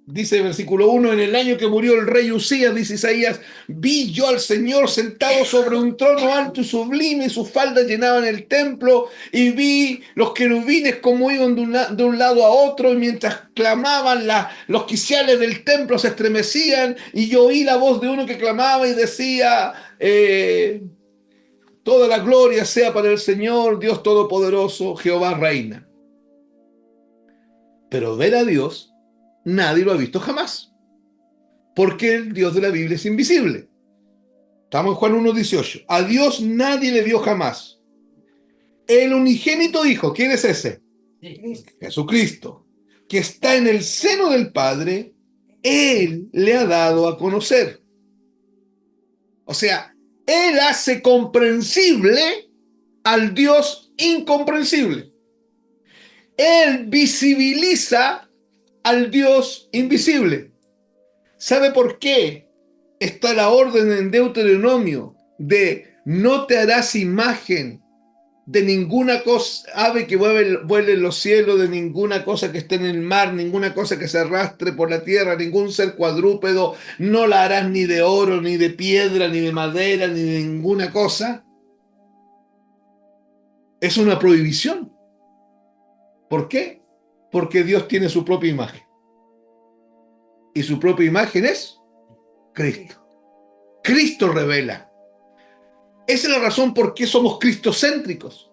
dice versículo 1, en el año que murió el rey Usías, dice Isaías, vi yo al Señor sentado sobre un trono alto y sublime, y sus faldas llenaban el templo, y vi los querubines como iban de un lado a otro, y mientras clamaban los quiciales del templo se estremecían, y yo oí la voz de uno que clamaba y decía, toda la gloria sea para el Señor, Dios Todopoderoso, Jehová reina. Pero ver a Dios, nadie lo ha visto jamás, porque el Dios de la Biblia es invisible. Estamos en Juan 1:18. A Dios nadie le vio jamás. El unigénito Hijo, ¿quién es ese? Sí. Jesucristo, que está en el seno del Padre, Él le ha dado a conocer. O sea, Él hace comprensible al Dios incomprensible. Él visibiliza al Dios invisible. ¿Sabe por qué está la orden en Deuteronomio de no te harás imagen de ninguna cosa, ave que vuele en los cielos, de ninguna cosa que esté en el mar, ninguna cosa que se arrastre por la tierra, ningún ser cuadrúpedo, no la harás ni de oro, ni de piedra, ni de madera, ni de ninguna cosa? Es una prohibición. ¿Por qué? Porque Dios tiene su propia imagen. Y su propia imagen es Cristo. Cristo revela. Esa es la razón por qué somos cristocéntricos.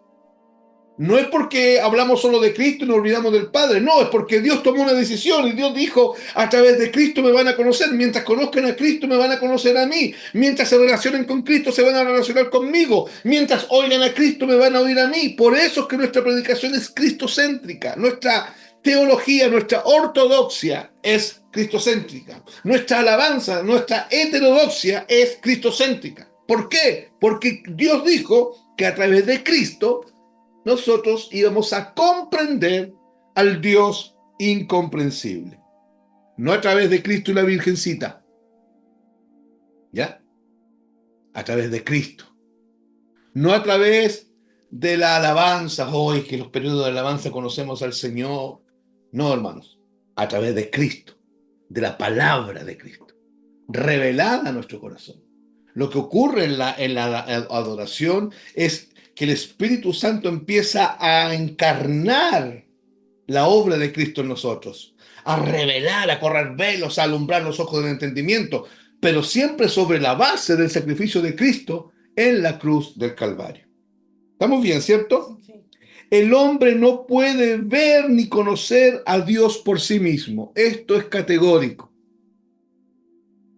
No es porque hablamos solo de Cristo y nos olvidamos del Padre. No, es porque Dios tomó una decisión y Dios dijo, a través de Cristo me van a conocer. Mientras conozcan a Cristo me van a conocer a mí. Mientras se relacionen con Cristo se van a relacionar conmigo. Mientras oigan a Cristo me van a oír a mí. Por eso es que nuestra predicación es cristocéntrica. Nuestra teología, nuestra ortodoxia es cristocéntrica. Nuestra alabanza, nuestra heterodoxia es cristocéntrica. ¿Por qué? Porque Dios dijo que a través de Cristo nosotros íbamos a comprender al Dios incomprensible. No a través de Cristo y la Virgencita. ¿Ya? A través de Cristo. No a través de la alabanza. Hoy que los periodos de alabanza conocemos al Señor. No, hermanos. A través de Cristo. De la palabra de Cristo. Revelada a nuestro corazón. Lo que ocurre en la adoración es que el Espíritu Santo empieza a encarnar la obra de Cristo en nosotros, a revelar, a correr velos, a alumbrar los ojos del entendimiento, pero siempre sobre la base del sacrificio de Cristo en la cruz del Calvario. ¿Estamos bien, cierto? Sí. El hombre no puede ver ni conocer a Dios por sí mismo. Esto es categórico.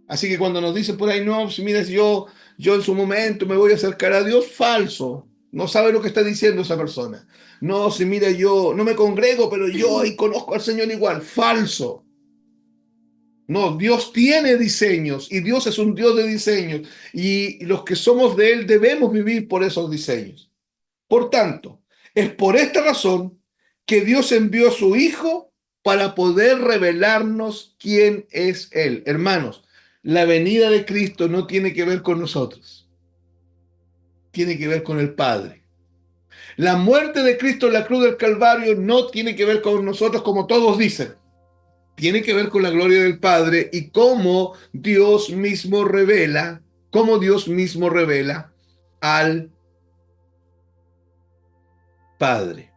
Así que cuando nos dicen por ahí, no, si mira, yo en su momento me voy a acercar a Dios, falso. No sabe lo que está diciendo esa persona. No, si mira, yo no me congrego, pero yo ahí conozco al Señor igual. Falso. No, Dios tiene diseños y Dios es un Dios de diseños. Y los que somos de Él debemos vivir por esos diseños. Por tanto, es por esta razón que Dios envió a su Hijo para poder revelarnos quién es Él. Hermanos, la venida de Cristo no tiene que ver con nosotros. Tiene que ver con el Padre. La muerte de Cristo en la cruz del Calvario no tiene que ver con nosotros como todos dicen. Tiene que ver con la gloria del Padre y cómo Dios mismo revela al Padre.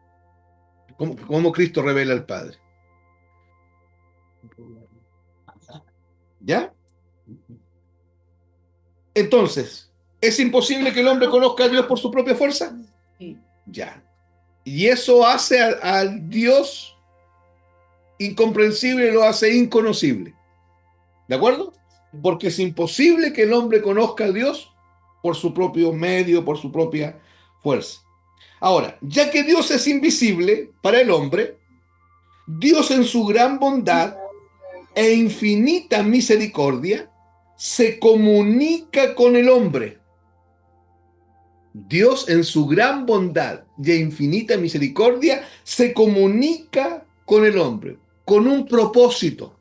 Cómo Cristo revela al Padre. ¿Ya? Entonces, ¿es imposible que el hombre conozca a Dios por su propia fuerza? Sí. Ya. Y eso hace al Dios incomprensible, lo hace inconocible. ¿De acuerdo? Porque es imposible que el hombre conozca a Dios por su propio medio, por su propia fuerza. Ahora, ya que Dios es invisible para el hombre, Dios en su gran bondad e infinita misericordia se comunica con el hombre. Dios en su gran bondad y infinita misericordia se comunica con el hombre con un propósito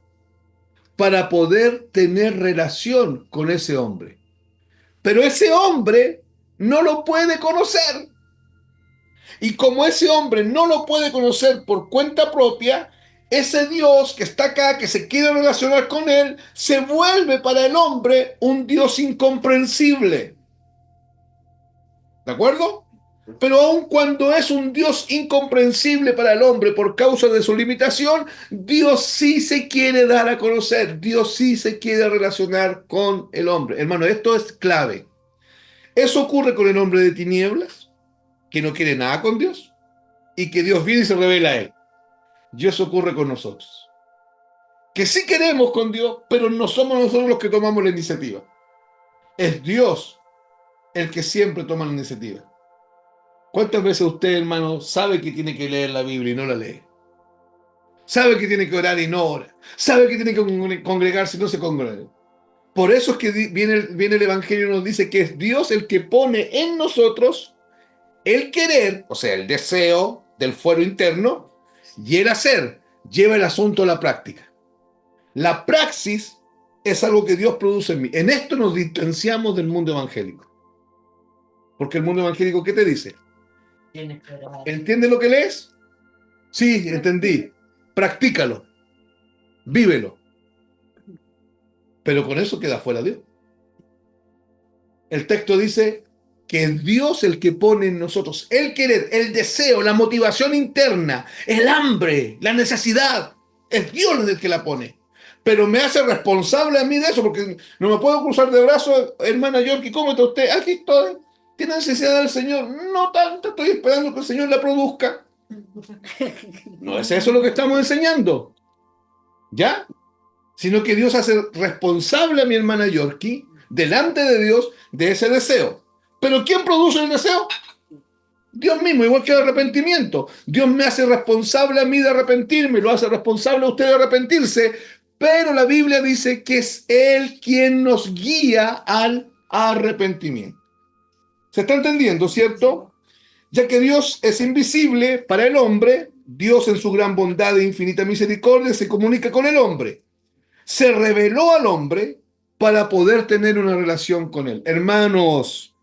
para poder tener relación con ese hombre. Pero ese hombre no lo puede conocer. Y como ese hombre no lo puede conocer por cuenta propia, ese Dios que está acá, que se quiere relacionar con él, se vuelve para el hombre un Dios incomprensible. ¿De acuerdo? Pero aun cuando es un Dios incomprensible para el hombre por causa de su limitación, Dios sí se quiere dar a conocer, Dios sí se quiere relacionar con el hombre. Hermano, esto es clave. Eso ocurre con el hombre de tinieblas, que no quiere nada con Dios, y que Dios viene y se revela a él. Y eso ocurre con nosotros. Que sí queremos con Dios, pero no somos nosotros los que tomamos la iniciativa. Es Dios el que siempre toma la iniciativa. ¿Cuántas veces usted, hermano, sabe que tiene que leer la Biblia y no la lee? Sabe que tiene que orar y no ora. Sabe que tiene que congregarse y no se congrega. Por eso es que viene el Evangelio y nos dice que es Dios el que pone en nosotros el querer, o sea, el deseo del fuero interno, y el hacer. Lleva el asunto a la práctica. La praxis es algo que Dios produce en mí. En esto nos distanciamos del mundo evangélico. Porque el mundo evangélico, ¿qué te dice? Tienes que orar. ¿Entiendes lo que lees? Sí, entendí. Practícalo. Vívelo. Pero con eso queda fuera Dios. El texto dice que es Dios el que pone en nosotros el querer, el deseo, la motivación interna, el hambre, la necesidad. Es Dios el que la pone. Pero me hace responsable a mí de eso, porque no me puedo cruzar de brazos, hermana Yorkie, ¿cómo está usted? Aquí estoy. ¿Tiene necesidad del Señor? No tanto, estoy esperando que el Señor la produzca. No es eso lo que estamos enseñando. ¿Ya? Sino que Dios hace responsable a mi hermana Yorkie delante de Dios de ese deseo. ¿Pero quién produce el deseo? Dios mismo, igual que el arrepentimiento. Dios me hace responsable a mí de arrepentirme, lo hace responsable a usted de arrepentirse, pero la Biblia dice que es Él quien nos guía al arrepentimiento. ¿Se está entendiendo, cierto? Ya que Dios es invisible para el hombre, Dios en su gran bondad e infinita misericordia se comunica con el hombre. Se reveló al hombre para poder tener una relación con él. Hermanos,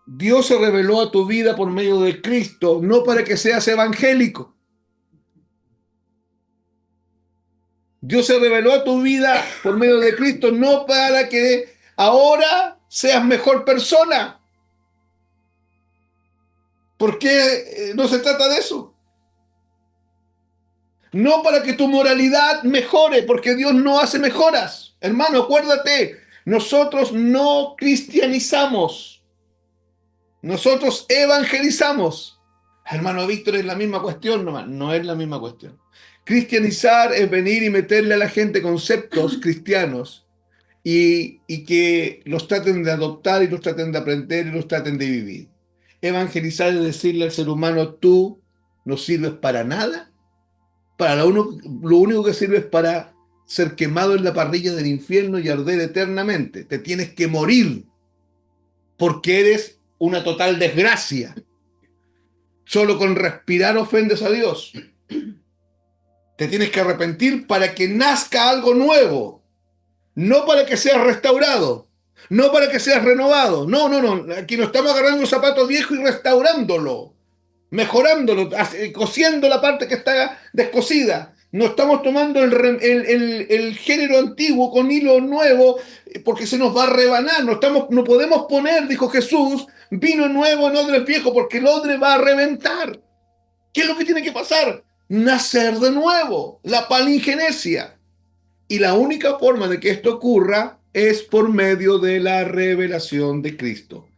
Dios se reveló a tu vida por medio de Cristo, no para que seas evangélico. Dios se reveló a tu vida por medio de Cristo, no para que ahora seas mejor persona. ¿Por qué no se trata de eso? No para que tu moralidad mejore, porque Dios no hace mejoras. Hermano, acuérdate, nosotros no cristianizamos. Nosotros evangelizamos. Hermano Víctor, es la misma cuestión nomás. No es la misma cuestión. Cristianizar es venir y meterle a la gente conceptos cristianos y que los traten de adoptar y los traten de aprender y los traten de vivir. Evangelizar es decirle al ser humano, tú no sirves para nada. Lo único que sirve es para ser quemado en la parrilla del infierno y arder eternamente. Te tienes que morir porque eres una total desgracia. Solo con respirar ofendes a Dios. Te tienes que arrepentir para que nazca algo nuevo. No para que seas restaurado. No para que seas renovado. No. Aquí no estamos agarrando un zapato viejo y restaurándolo. Mejorándolo, cosiendo la parte que está descosida. No estamos tomando el género antiguo con hilo nuevo porque se nos va a rebanar. No podemos poner, dijo Jesús, vino nuevo en odre viejo porque el odre va a reventar. ¿Qué es lo que tiene que pasar? Nacer de nuevo, la palingenesia. Y la única forma de que esto ocurra es por medio de la revelación de Cristo.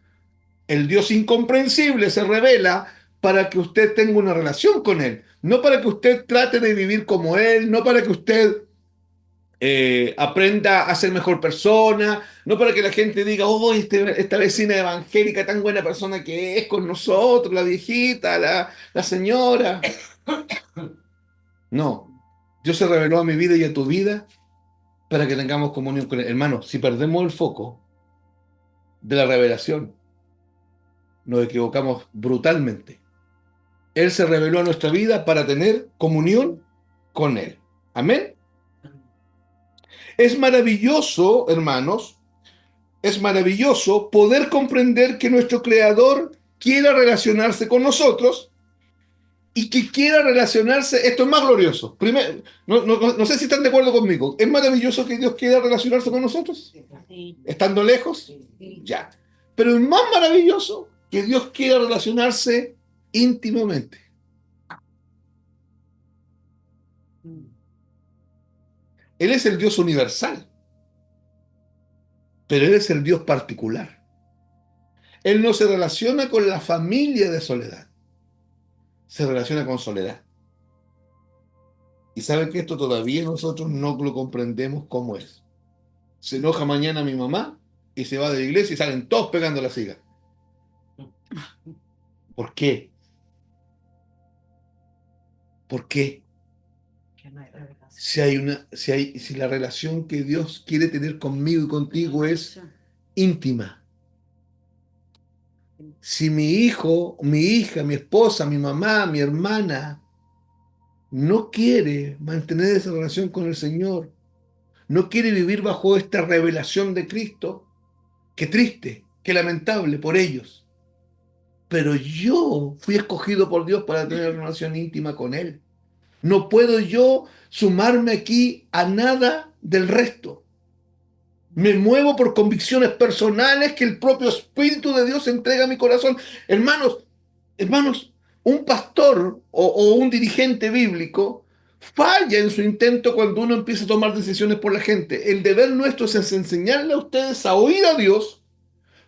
El Dios incomprensible se revela para que usted tenga una relación con Él, no para que usted trate de vivir como Él, no para que usted aprenda a ser mejor persona, no para que la gente diga, oh, esta vecina evangélica tan buena persona que es con nosotros, la viejita, la señora. No, Dios se reveló a mi vida y a tu vida para que tengamos comunión con Él. Hermano, si perdemos el foco de la revelación, nos equivocamos brutalmente. Él se reveló a nuestra vida para tener comunión con Él. Amén. Es maravilloso, hermanos, es maravilloso poder comprender que nuestro Creador quiera relacionarse con nosotros y que quiera relacionarse. Esto es más glorioso. Primero, no sé si están de acuerdo conmigo. ¿Es maravilloso que Dios quiera relacionarse con nosotros? Sí. ¿Estando lejos? Sí. Ya. Pero es más maravilloso que Dios quiera relacionarse íntimamente. Él es el Dios universal, pero Él es el Dios particular. Él no se relaciona con la familia de Soledad, se relaciona con Soledad. Y saben que esto todavía nosotros no lo comprendemos cómo es. Se enoja mañana mi mamá y se va de la iglesia y salen todos pegando la siga. ¿Por qué? ¿Por qué? Que no hay revelación. Si la relación que Dios quiere tener conmigo y contigo es íntima. Si mi hijo, mi hija, mi esposa, mi mamá, mi hermana no quiere mantener esa relación con el Señor, no quiere vivir bajo esta revelación de Cristo, qué triste, qué lamentable por ellos. Pero yo fui escogido por Dios para tener una relación íntima con Él. No puedo yo sumarme aquí a nada del resto. Me muevo por convicciones personales que el propio Espíritu de Dios entrega a mi corazón. Hermanos, un pastor o un dirigente bíblico falla en su intento cuando uno empieza a tomar decisiones por la gente. El deber nuestro es enseñarle a ustedes a oír a Dios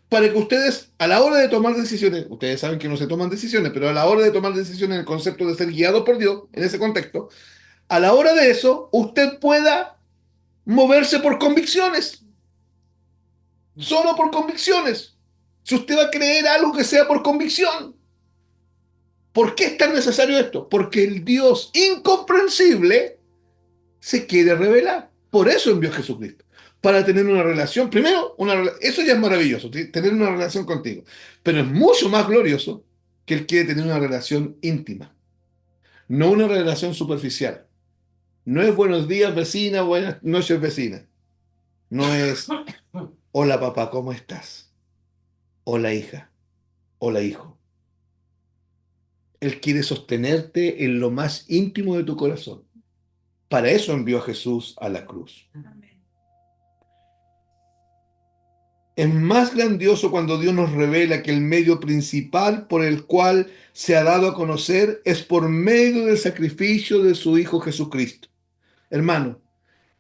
para que ustedes, a la hora de tomar decisiones, ustedes saben que no se toman decisiones, pero a la hora de tomar decisiones en el concepto de ser guiado por Dios, en ese contexto, a la hora de eso, usted pueda moverse por convicciones, solo por convicciones. Si usted va a creer algo que sea por convicción, ¿por qué es tan necesario esto? Porque el Dios incomprensible se quiere revelar. Por eso envió a Jesucristo. Para tener una relación, primero, eso ya es maravilloso, tener una relación contigo. Pero es mucho más glorioso que Él quiere tener una relación íntima, no una relación superficial. No es buenos días, vecina, buenas noches, vecina. No es, hola papá, ¿cómo estás? Hola hija, hola hijo. Él quiere sostenerte en lo más íntimo de tu corazón. Para eso envió a Jesús a la cruz. Es más grandioso cuando Dios nos revela que el medio principal por el cual se ha dado a conocer es por medio del sacrificio de su Hijo Jesucristo. Hermano,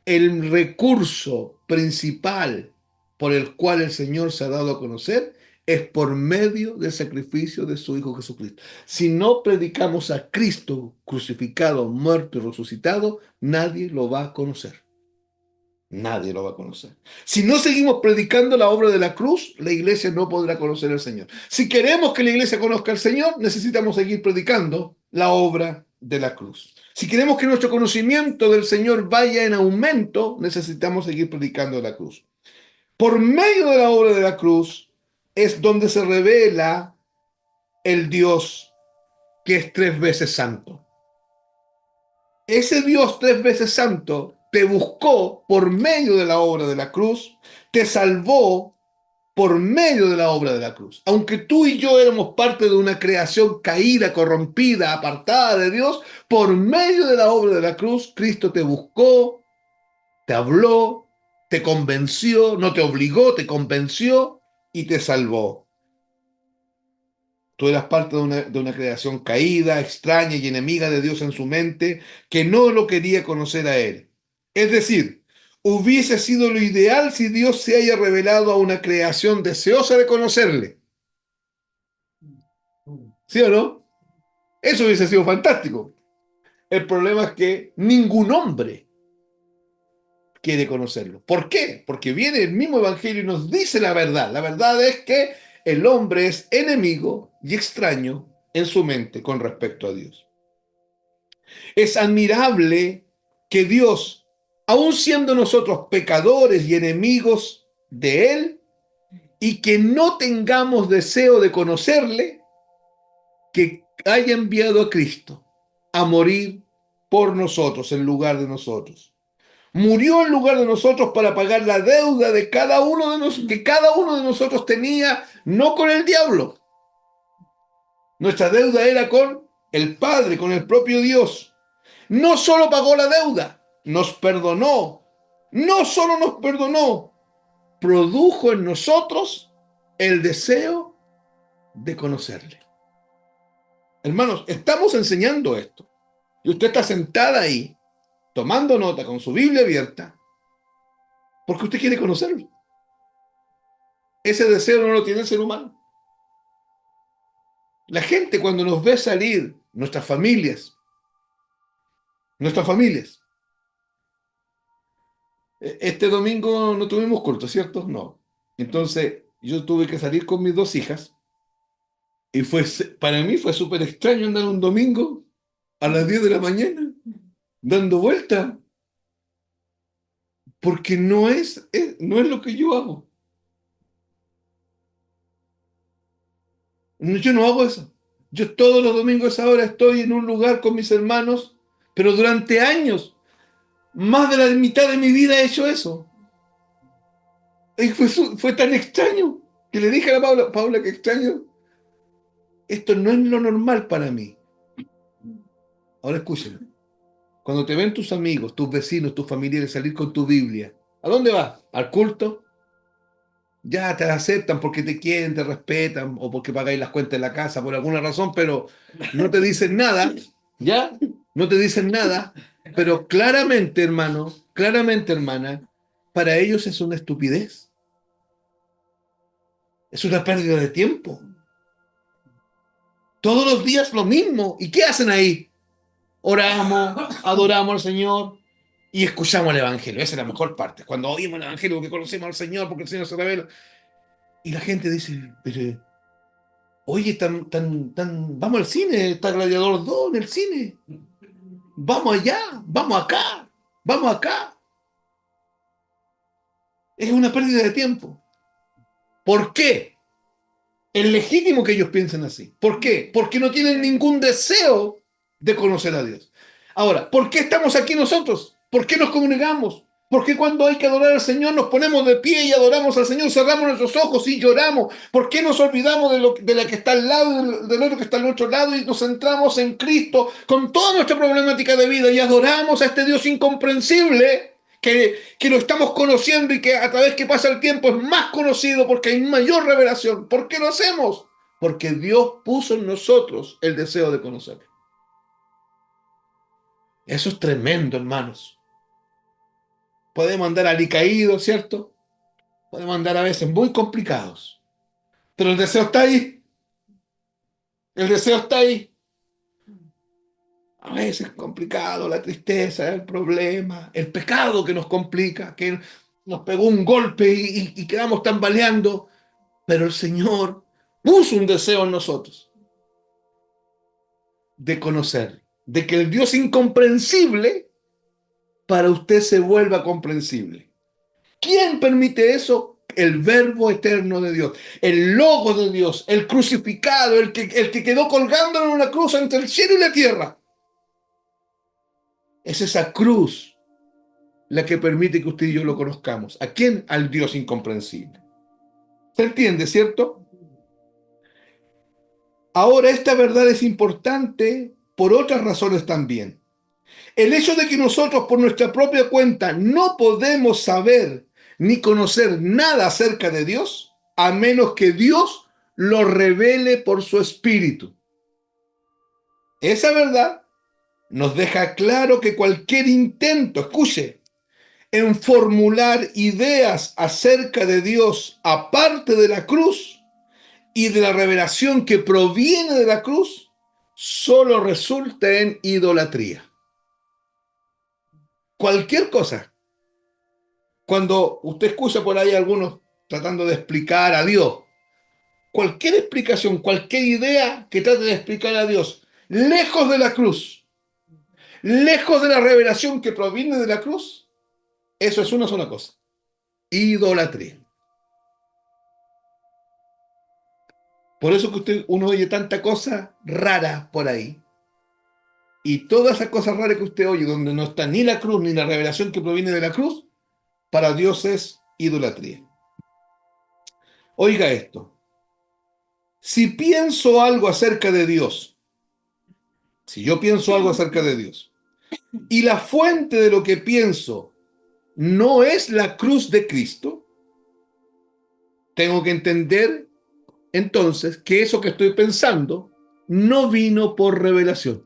el recurso principal por el cual el Señor se ha dado a conocer es por medio del sacrificio de su Hijo Jesucristo. Si no predicamos a Cristo crucificado, muerto y resucitado, nadie lo va a conocer. Nadie lo va a conocer. Si no seguimos predicando la obra de la cruz, la iglesia no podrá conocer al Señor. Si queremos que la iglesia conozca al Señor, necesitamos seguir predicando la obra de la cruz. Si queremos que nuestro conocimiento del Señor vaya en aumento, necesitamos seguir predicando la cruz. Por medio de la obra de la cruz es donde se revela el Dios que es 3 veces santo. Ese Dios 3 veces santo te buscó por medio de la obra de la cruz, te salvó por medio de la obra de la cruz. Aunque tú y yo éramos parte de una creación caída, corrompida, apartada de Dios, por medio de la obra de la cruz, Cristo te buscó, te habló, te convenció, no te obligó, te convenció y te salvó. Tú eras parte de una creación caída, extraña y enemiga de Dios en su mente, que no lo quería conocer a Él. Es decir, hubiese sido lo ideal si Dios se haya revelado a una creación deseosa de conocerle. ¿Sí o no? Eso hubiese sido fantástico. El problema es que ningún hombre quiere conocerlo. ¿Por qué? Porque viene el mismo Evangelio y nos dice la verdad. La verdad es que el hombre es enemigo y extraño en su mente con respecto a Dios. Es admirable que Dios, aun siendo nosotros pecadores y enemigos de Él, y que no tengamos deseo de conocerle, que haya enviado a Cristo a morir por nosotros en lugar de nosotros. Murió en lugar de nosotros para pagar la deuda de cada uno de nosotros, que cada uno de nosotros tenía, no con el diablo. Nuestra deuda era con el Padre, con el propio Dios. No solo pagó la deuda, nos perdonó. No solo nos perdonó, produjo en nosotros el deseo de conocerle. Hermanos, estamos enseñando esto. Y usted está sentada ahí, tomando nota con su Biblia abierta, porque usted quiere conocerlo. Ese deseo no lo tiene el ser humano. La gente cuando nos ve salir, nuestras familias, este domingo no tuvimos culto, ¿cierto? No. Entonces yo tuve que salir con mis dos hijas y para mí fue súper extraño andar un domingo a las 10 de la mañana dando vuelta, porque no es lo que yo hago. Yo no hago eso. Yo todos los domingos ahora estoy en un lugar con mis hermanos, pero durante años, más de la mitad de mi vida he hecho eso. Y fue tan extraño que le dije a la Paula, que extraño. Esto no es lo normal para mí. Ahora escúchame. Cuando te ven tus amigos, tus vecinos, tus familiares salir con tu Biblia, ¿a dónde vas? ¿Al culto? Ya te aceptan porque te quieren, te respetan o porque pagáis las cuentas de la casa por alguna razón, pero no te dicen nada, ¿ya? No te dicen nada, pero claramente, hermano, claramente, hermana, para ellos es una estupidez. Es una pérdida de tiempo. Todos los días lo mismo. ¿Y qué hacen ahí? Oramos, adoramos al Señor y escuchamos el Evangelio. Esa es la mejor parte. Cuando oímos el Evangelio, porque conocemos al Señor, porque el Señor se revela. Y la gente dice, pero, oye, vamos al cine, está Gladiador 2 en el cine. Vamos allá, vamos acá, vamos acá. Es una pérdida de tiempo. ¿Por qué? Es legítimo que ellos piensen así. ¿Por qué? Porque no tienen ningún deseo de conocer a Dios. Ahora, ¿por qué estamos aquí nosotros? ¿Por qué nos congregamos? ¿Por qué cuando hay que adorar al Señor nos ponemos de pie y adoramos al Señor, cerramos nuestros ojos y lloramos? ¿Por qué nos olvidamos de la que está al lado, del otro que está al otro lado y nos centramos en Cristo con toda nuestra problemática de vida y adoramos a este Dios incomprensible que lo estamos conociendo y que a través que pasa el tiempo es más conocido porque hay mayor revelación? ¿Por qué lo hacemos? Porque Dios puso en nosotros el deseo de conocerlo. Eso es tremendo, hermanos. Podemos andar alicaídos, ¿cierto? Podemos andar a veces muy complicados. Pero el deseo está ahí. El deseo está ahí. A veces es complicado, la tristeza, el problema, el pecado que nos complica, que nos pegó un golpe y quedamos tambaleando. Pero el Señor puso un deseo en nosotros de conocer, de que el Dios incomprensible para usted se vuelva comprensible. ¿Quién permite eso? El Verbo eterno de Dios, el Logo de Dios, el crucificado, el que quedó colgando en una cruz entre el cielo y la tierra. Es esa cruz la que permite que usted y yo lo conozcamos. ¿A quién? Al Dios incomprensible. ¿Se entiende, cierto? Ahora, esta verdad es importante por otras razones también. El hecho de que nosotros por nuestra propia cuenta no podemos saber ni conocer nada acerca de Dios, a menos que Dios lo revele por su Espíritu. Esa verdad nos deja claro que cualquier intento, escuche, en formular ideas acerca de Dios aparte de la cruz y de la revelación que proviene de la cruz, solo resulta en idolatría. Cualquier cosa. Cuando usted escucha por ahí a algunos tratando de explicar a Dios, cualquier explicación, cualquier idea que trate de explicar a Dios, lejos de la cruz, lejos de la revelación que proviene de la cruz, eso es una sola cosa: idolatría. Por eso que uno oye tanta cosa rara por ahí. Y todas esas cosas raras que usted oye, donde no está ni la cruz ni la revelación que proviene de la cruz, para Dios es idolatría. Oiga esto. Si pienso algo acerca de Dios, si yo pienso algo acerca de Dios, y la fuente de lo que pienso no es la cruz de Cristo, tengo que entender entonces que eso que estoy pensando no vino por revelación.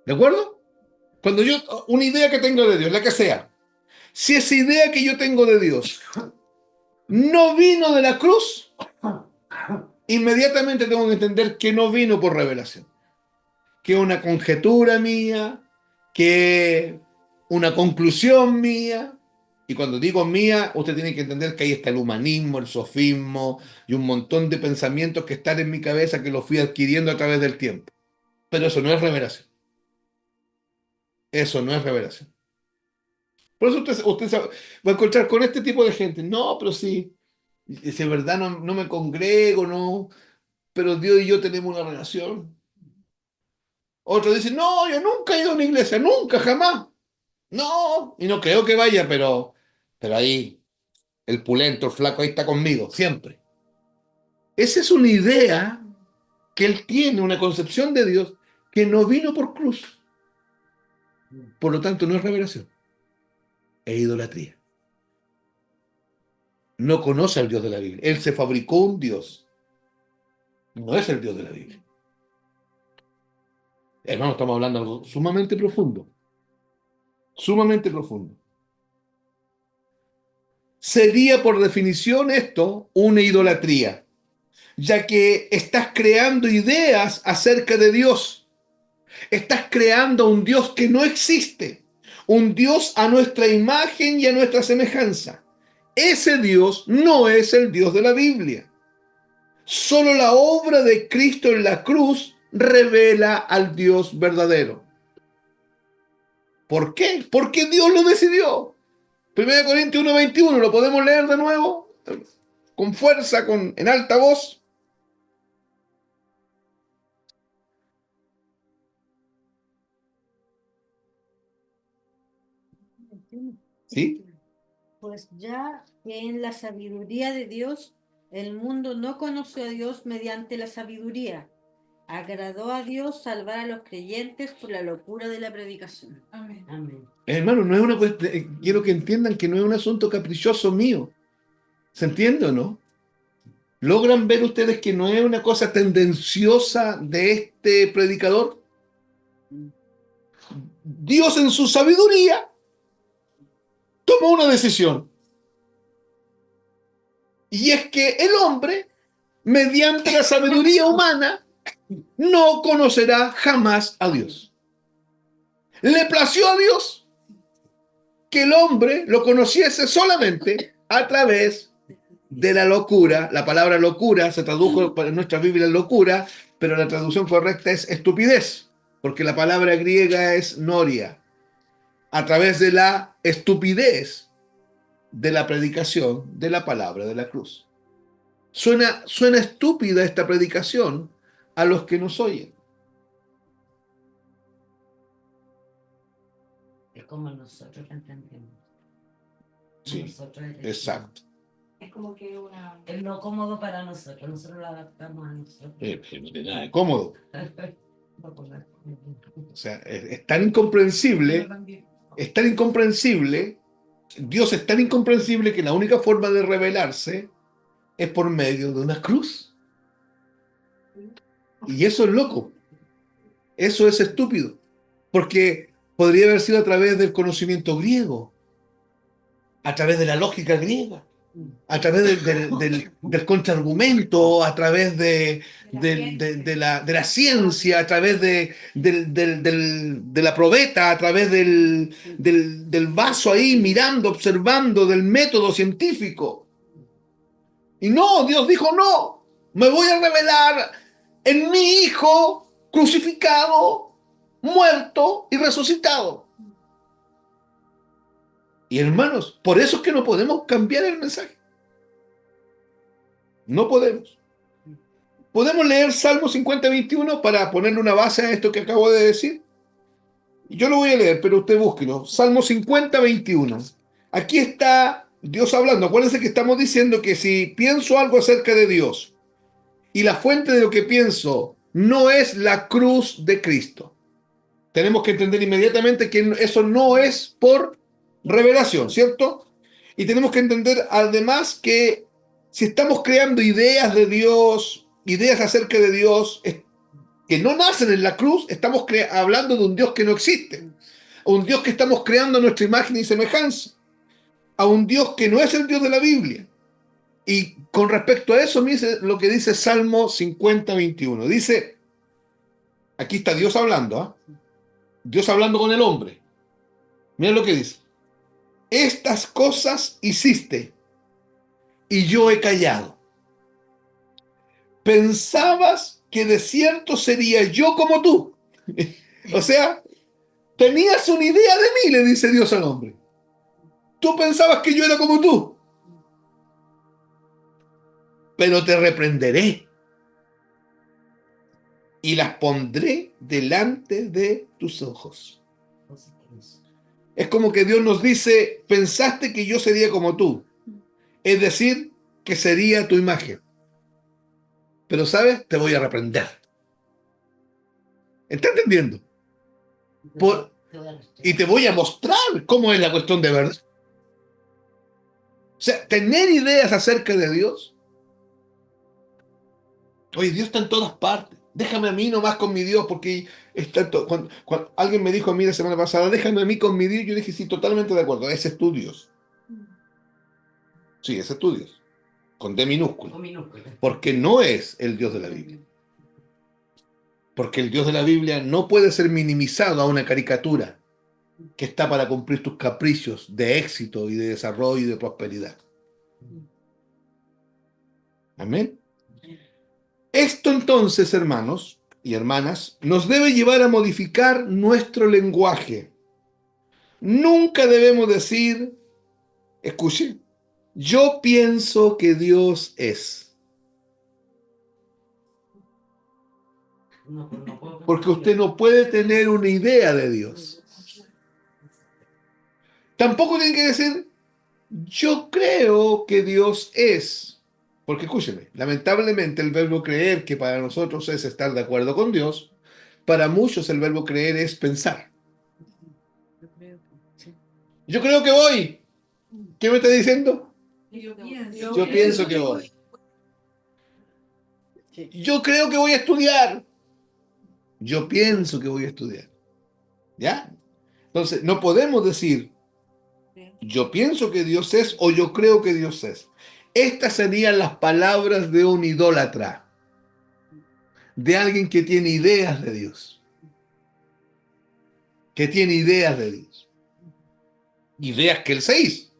¿De acuerdo? Cuando yo, una idea que tengo de Dios, la que sea, si esa idea que yo tengo de Dios no vino de la cruz, inmediatamente tengo que entender que no vino por revelación, que es una conjetura mía, que una conclusión mía. Y cuando digo mía, usted tiene que entender que ahí está el humanismo, el sofismo y un montón de pensamientos que están en mi cabeza que los fui adquiriendo a través del tiempo. Pero eso no es revelación. Eso no es revelación. Por eso usted va a encontrar con este tipo de gente. No, pero sí, si es verdad no me congrego, no, pero Dios y yo tenemos una relación. Otro dice, no, yo nunca he ido a una iglesia, nunca, jamás. No, y no creo que vaya, pero ahí, el pulento, el flaco, ahí está conmigo, siempre. Esa es una idea que él tiene, una concepción de Dios que no vino por cruz. Por lo tanto, no es revelación, es idolatría. No conoce al Dios de la Biblia. Él se fabricó un Dios. No es el Dios de la Biblia. Hermano, estamos hablando de algo sumamente profundo. Sumamente profundo. Sería por definición esto una idolatría, ya que estás creando ideas acerca de Dios. Estás creando un Dios que no existe, un Dios a nuestra imagen y a nuestra semejanza. Ese Dios no es el Dios de la Biblia. Solo la obra de Cristo en la cruz revela al Dios verdadero. ¿Por qué? Porque Dios lo decidió. 1 Corintios 1:21, lo podemos leer de nuevo, con fuerza, en alta voz. ¿Sí? Pues ya que en la sabiduría de Dios, el mundo no conoció a Dios mediante la sabiduría. Agradó a Dios salvar a los creyentes por la locura de la predicación. Amén. Amén. Hermano, no es una quiero que entiendan que no es un asunto caprichoso mío. ¿Se entiende o no? ¿Logran ver ustedes que no es una cosa tendenciosa de este predicador? Dios en su sabiduría tomó una decisión. Y es que el hombre, mediante la sabiduría humana, no conocerá jamás a Dios. Le plació a Dios que el hombre lo conociese solamente a través de la locura. La palabra locura se tradujo en nuestra Biblia locura, pero la traducción correcta es estupidez, porque la palabra griega es noria. A través de la estupidez de la predicación de la palabra de la cruz. Suena estúpida esta predicación a los que nos oyen. Es como nosotros la entendemos. Sí, Nosotros elegimos. exacto. Es como que una... Es lo cómodo para nosotros lo adaptamos a nosotros. No tiene nada de cómodo. No, pues, O sea, es tan incomprensible, es tan incomprensible, Dios es tan incomprensible que la única forma de revelarse es por medio de una cruz. Y eso es loco. Eso es estúpido. Porque podría haber sido a través del conocimiento griego, a través de la lógica griega. a través del contraargumento, a través de la ciencia, a través de la probeta, a través del vaso ahí mirando, observando, del método científico. Y no, Dios dijo, no, me voy a revelar en mi Hijo crucificado, muerto y resucitado. Y hermanos, por eso es que no podemos cambiar el mensaje. No podemos. Podemos leer Salmo 50:21 para ponerle una base a esto que acabo de decir. Yo lo voy a leer, pero usted búsquelo. Salmo 50:21. Aquí está Dios hablando. Acuérdense que estamos diciendo que si pienso algo acerca de Dios y la fuente de lo que pienso no es la cruz de Cristo, tenemos que entender inmediatamente que eso no es por revelación, ¿cierto? Y tenemos que entender además que si estamos creando ideas de Dios, ideas acerca de Dios, que no nacen en la cruz, estamos hablando de un Dios que no existe, un Dios que estamos creando a nuestra imagen y semejanza, a un Dios que no es el Dios de la Biblia. Y con respecto a eso, mire lo que dice Salmo 50:21. Dice, aquí está Dios hablando, ¿eh? Dios hablando con el hombre. Mira lo que dice. Estas cosas hiciste y yo he callado. Pensabas que de cierto sería yo como tú. O sea, tenías una idea de mí, le dice Dios al hombre. Tú pensabas que yo era como tú. Pero te reprenderé y las pondré delante de tus ojos. Es como que Dios nos dice, pensaste que yo sería como tú. Es decir, que sería tu imagen. Pero, ¿sabes? Te voy a reprender. ¿Está entendiendo? Y te voy a mostrar cómo es la cuestión de verdad. O sea, tener ideas acerca de Dios. Oye, Dios está en todas partes. Déjame a mí nomás con mi Dios, porque está todo. Cuando alguien me dijo a mí la semana pasada, déjame a mí con mi Dios, yo dije, sí, totalmente de acuerdo. Ese es tu Dios. Sí, ese es tu Dios. Con D minúscula. Porque no es el Dios de la Biblia. Porque el Dios de la Biblia no puede ser minimizado a una caricatura que está para cumplir tus caprichos de éxito y de desarrollo y de prosperidad. Amén. Esto entonces, hermanos y hermanas, nos debe llevar a modificar nuestro lenguaje. Nunca debemos decir, escuche, yo pienso que Dios es. Porque usted no puede tener una idea de Dios. Tampoco tiene que decir, yo creo que Dios es. Porque escúcheme, lamentablemente el verbo creer, que para nosotros es estar de acuerdo con Dios, para muchos el verbo creer es pensar. Yo creo que voy. ¿Qué me está diciendo? Yo pienso que voy. Yo creo que voy a estudiar. Yo pienso que voy a estudiar. ¿Ya? Entonces, no podemos decir yo pienso que Dios es o yo creo que Dios es. Estas serían las palabras de un idólatra, de alguien que tiene ideas de Dios. Que tiene ideas de Dios. Ideas que él se hizo.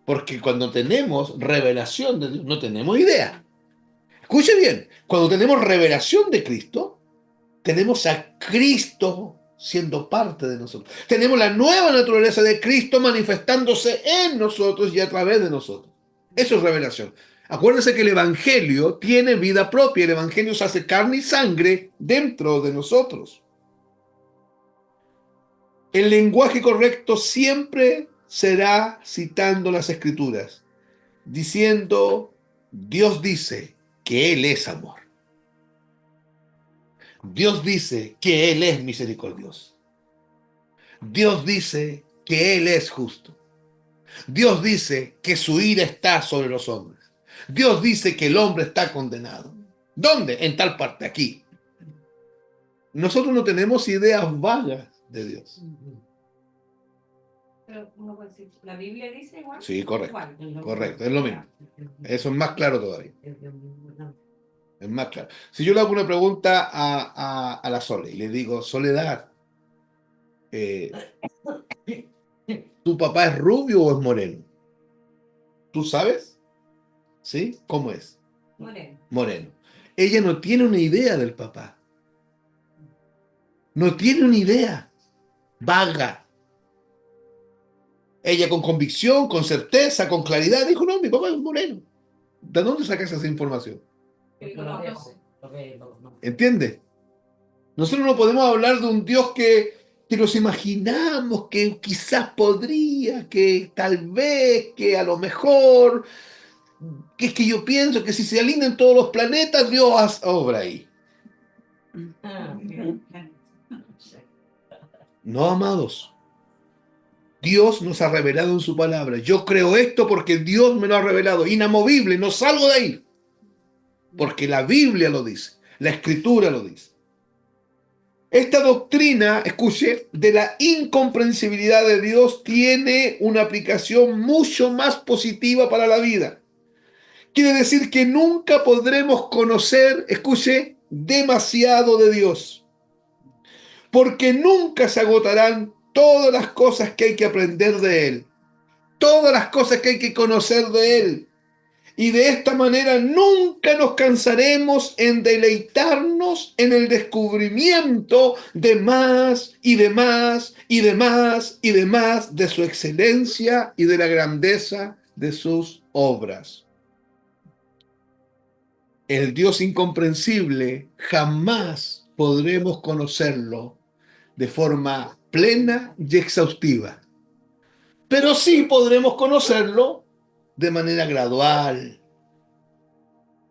Porque cuando tenemos revelación de Dios, no tenemos idea. Escuche bien, cuando tenemos revelación de Cristo, tenemos a Cristo siendo parte de nosotros. Tenemos la nueva naturaleza de Cristo manifestándose en nosotros y a través de nosotros. Eso es revelación. Acuérdense que el Evangelio tiene vida propia. El Evangelio se hace carne y sangre dentro de nosotros. El lenguaje correcto siempre será citando las Escrituras, diciendo, Dios dice que Él es amor. Dios dice que Él es misericordioso. Dios dice que Él es justo. Dios dice que su ira está sobre los hombres. Dios dice que el hombre está condenado. ¿Dónde? En tal parte, aquí. Nosotros no tenemos ideas vagas de Dios. Pero uno puede decir, ¿la Biblia dice igual? Sí, correcto. Igual. Correcto, es lo mismo. Eso es más claro todavía. Es más claro. Si yo le hago una pregunta a la Sole y le digo, Soledad, ¿tu papá es rubio o es moreno? ¿Tú sabes? ¿Sí? ¿Cómo es? Moreno. Moreno. Ella no tiene una idea del papá. No tiene una idea. Vaga. Ella con convicción, con certeza, con claridad, dijo, no, mi papá es moreno. ¿De dónde sacas esa información? Porque lo veo, no. ¿Entiendes? Nosotros no podemos hablar de un Dios que nos imaginamos, que quizás podría, que tal vez, que a lo mejor, que es que yo pienso que si se alinean todos los planetas, Dios hace obra ahí. No, amados. Dios nos ha revelado en su palabra. Yo creo esto porque Dios me lo ha revelado. Inamovible, no salgo de ahí. Porque la Biblia lo dice, la Escritura lo dice. Esta doctrina, escuche, de la incomprensibilidad de Dios tiene una aplicación mucho más positiva para la vida. Quiere decir que nunca podremos conocer, escuche, demasiado de Dios. Porque nunca se agotarán todas las cosas que hay que aprender de Él. Todas las cosas que hay que conocer de Él. Y de esta manera nunca nos cansaremos en deleitarnos en el descubrimiento de más y de más y de más y de más de su excelencia y de la grandeza de sus obras. El Dios incomprensible jamás podremos conocerlo de forma plena y exhaustiva. Pero sí podremos conocerlo de manera gradual,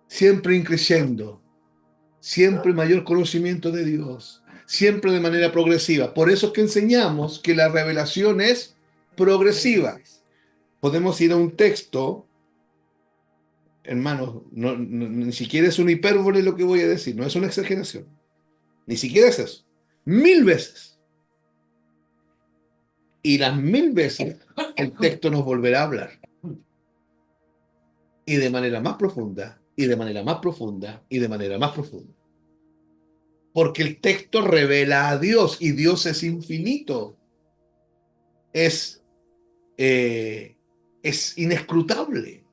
siempre increciendo, siempre mayor conocimiento de Dios, siempre de manera progresiva. Por eso es que enseñamos que la revelación es progresiva. Podemos ir a un texto, hermanos, ni siquiera es una hipérbole lo que voy a decir, no es una exageración, ni siquiera es eso. 1000 veces. Y las 1000 veces el texto nos volverá a hablar. Y de manera más profunda, y de manera más profunda, y de manera más profunda. Porque el texto revela a Dios, y Dios es infinito. Es inescrutable.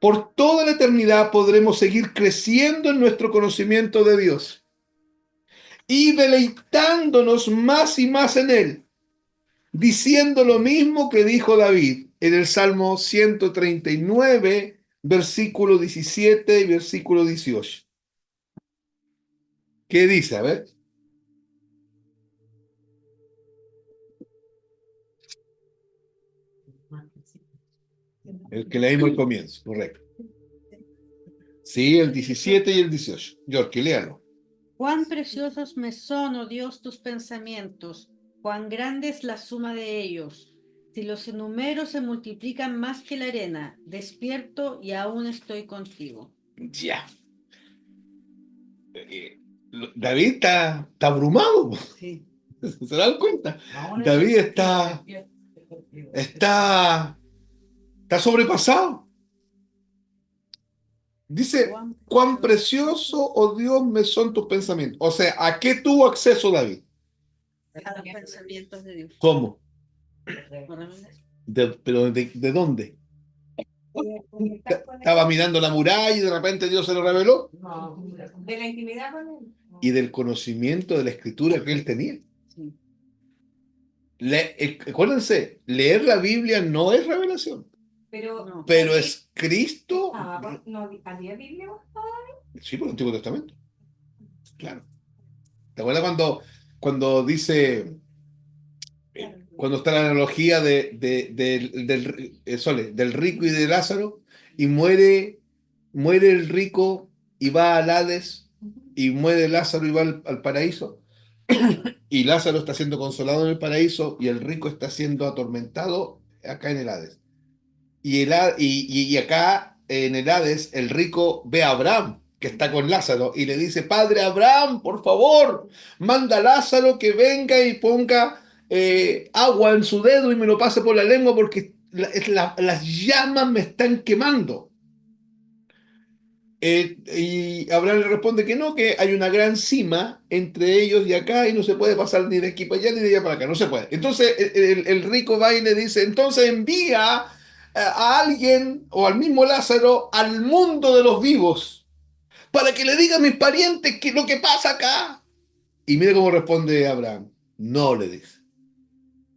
Por toda la eternidad podremos seguir creciendo en nuestro conocimiento de Dios y deleitándonos más y más en Él, diciendo lo mismo que dijo David en el Salmo 139, versículo 17 y versículo 18. ¿Qué dice? A ver. El que leímos al comienzo, correcto. Sí, el 17 y el 18. Yorkie, léalo. Cuán preciosos me son, oh Dios, tus pensamientos, cuán grande es la suma de ellos. Si los enumero se multiplican más que la arena, despierto y aún estoy contigo. Ya. David está abrumado. Sí. ¿Se dan cuenta? David está sobrepasado. Dice, cuán precioso, oh Dios, me son tus pensamientos. O sea, ¿a qué tuvo acceso David? A los pensamientos de Dios. ¿Cómo? ¿Pero de dónde? ¿Estaba mirando la muralla y de repente Dios se lo reveló? No, de la intimidad con él. Y del conocimiento de la escritura que él tenía. Sí. Acuérdense, leer la Biblia no es revelación, Pero, No. pero es Cristo. ¿No había Biblia? Sí, por el Antiguo Testamento. Claro. ¿Te acuerdas cuando dice, cuando está la analogía del rico y de Lázaro, y muere el rico y va al Hades, y muere Lázaro y va al paraíso, y Lázaro está siendo consolado en el paraíso, y el rico está siendo atormentado acá en el Hades. Y acá en el Hades, el rico ve a Abraham, que está con Lázaro, y le dice, Padre Abraham, por favor, manda a Lázaro que venga y ponga agua en su dedo y me lo pase por la lengua porque las llamas me están quemando. Y Abraham le responde que no, que hay una gran cima entre ellos y acá y no se puede pasar ni de aquí para allá ni de allá para acá, no se puede. Entonces el rico va y le dice, entonces envía a alguien o al mismo Lázaro al mundo de los vivos para que le diga a mis parientes lo que pasa acá. Y mire cómo responde Abraham, no le dice,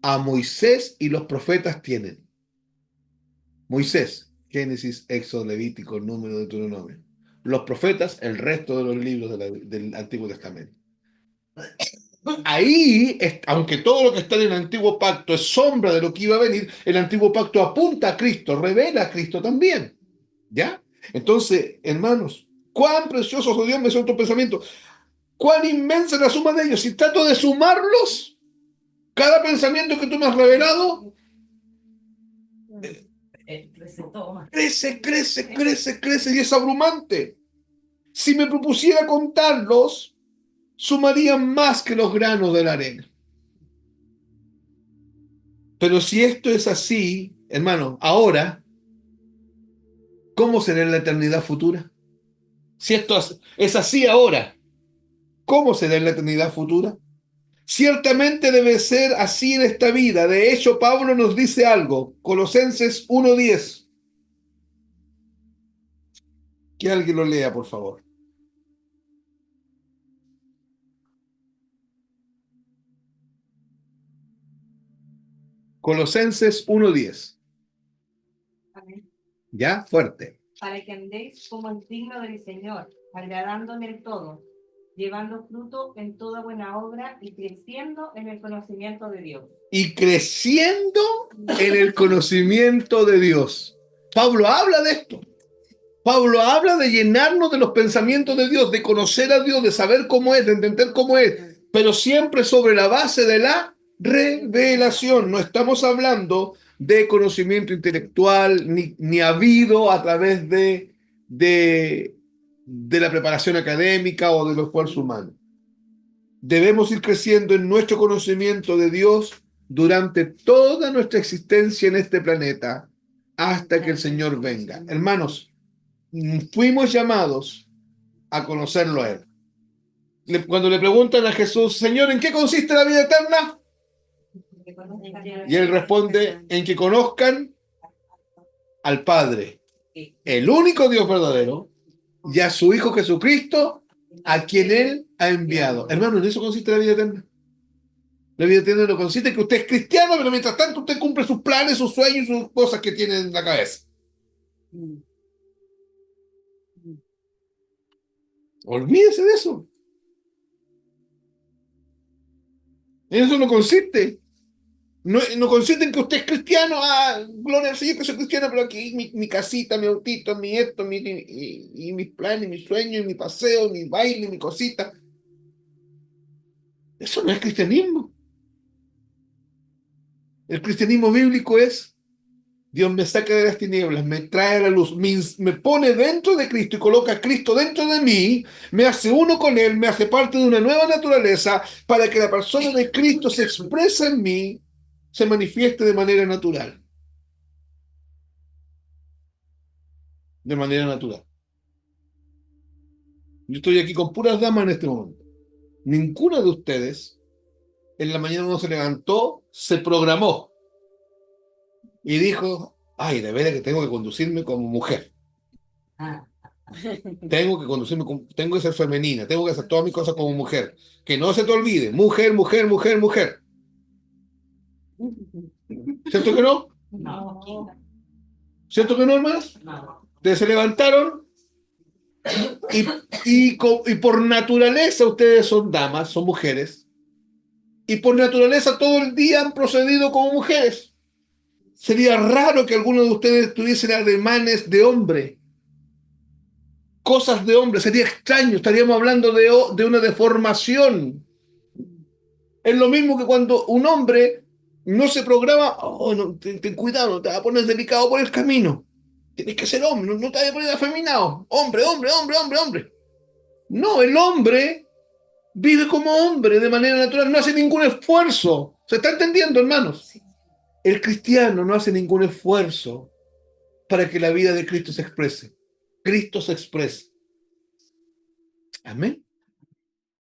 a Moisés y los profetas tienen. Moisés, Génesis, Éxodo, Levítico, Número, Deuteronomio. Los profetas, el resto de los libros del Antiguo Testamento. Ahí, aunque todo lo que está en el Antiguo Pacto es sombra de lo que iba a venir, el Antiguo Pacto apunta a Cristo, revela a Cristo también. ¿Ya? Entonces, hermanos, cuán preciosos, oh Dios, me son tus pensamientos, cuán inmensa es la suma de ellos. Si trato de sumarlos, cada pensamiento que tú me has revelado, crece, crece, crece, crece y es abrumante. Si me propusiera contarlos, sumarían más que los granos de la arena. Pero si esto es así, hermano, ahora, ¿cómo será en la eternidad futura? Si esto es así ahora, ¿cómo será en la eternidad futura? Ciertamente debe ser así en esta vida. De hecho, Pablo nos dice algo. Colosenses 1:10. Que alguien lo lea, por favor. Colosenses 1:10. ¿Ya? Fuerte. Para que andéis como es digno del Señor, agradándome en todo, llevando fruto en toda buena obra y creciendo en el conocimiento de Dios. Y creciendo en el conocimiento de Dios. Pablo habla de esto. Pablo habla de llenarnos de los pensamientos de Dios, de conocer a Dios, de saber cómo es, de entender cómo es, pero siempre sobre la base de la revelación. No estamos hablando de conocimiento intelectual ni habido a través de la preparación académica o del esfuerzo humano. Debemos ir creciendo en nuestro conocimiento de Dios durante toda nuestra existencia en este planeta hasta que el Señor venga. Hermanos, fuimos llamados a conocerlo a Él. Cuando le preguntan a Jesús, Señor, ¿en qué consiste la vida eterna? Y Él responde, en que conozcan al Padre, el único Dios verdadero, y a su Hijo Jesucristo, a quien Él ha enviado. Hermano, en eso consiste la vida eterna. La vida eterna no consiste en que usted es cristiano, pero mientras tanto usted cumple sus planes, sus sueños, sus cosas que tiene en la cabeza. Olvídese de eso. En eso no consiste. No consiste en que usted es cristiano. Gloria al Señor que soy cristiano, pero aquí mi casita, mi autito, mi esto, y mis planes, mis sueños, mi paseo, mi baile, mi cosita. Eso no es cristianismo. El cristianismo bíblico es: Dios me saca de las tinieblas, me trae a la luz, me pone dentro de Cristo y coloca a Cristo dentro de mí, me hace uno con Él, me hace parte de una nueva naturaleza para que la persona de Cristo se exprese en mí, se manifieste de manera natural. De manera natural. Yo estoy aquí con puras damas en este momento. Ninguna de ustedes en la mañana no se levantó, se programó y dijo, ay, de veras que tengo que conducirme como mujer. Tengo que conducirme, tengo que ser femenina, tengo que hacer todas mis cosas como mujer. Que no se te olvide, mujer, mujer, mujer, mujer. ¿Cierto que no? No. ¿Cierto que no, hermanos? No. Ustedes se levantaron y por naturaleza ustedes son damas, son mujeres. Y por naturaleza todo el día han procedido como mujeres. Sería raro que alguno de ustedes tuviesen ademanes de hombre. Cosas de hombre, sería extraño, estaríamos hablando de una deformación. Es lo mismo que cuando un hombre no se programa, no, ten cuidado, no te vas a poner delicado por el camino. Tienes que ser hombre, no te vas a poner afeminado. Hombre, hombre, hombre, hombre, hombre. No, el hombre Vive como hombre de manera natural, no hace ningún esfuerzo. ¿Se está entendiendo, hermanos? El cristiano no hace ningún esfuerzo para que la vida de Cristo se exprese. Cristo se expresa. Amén.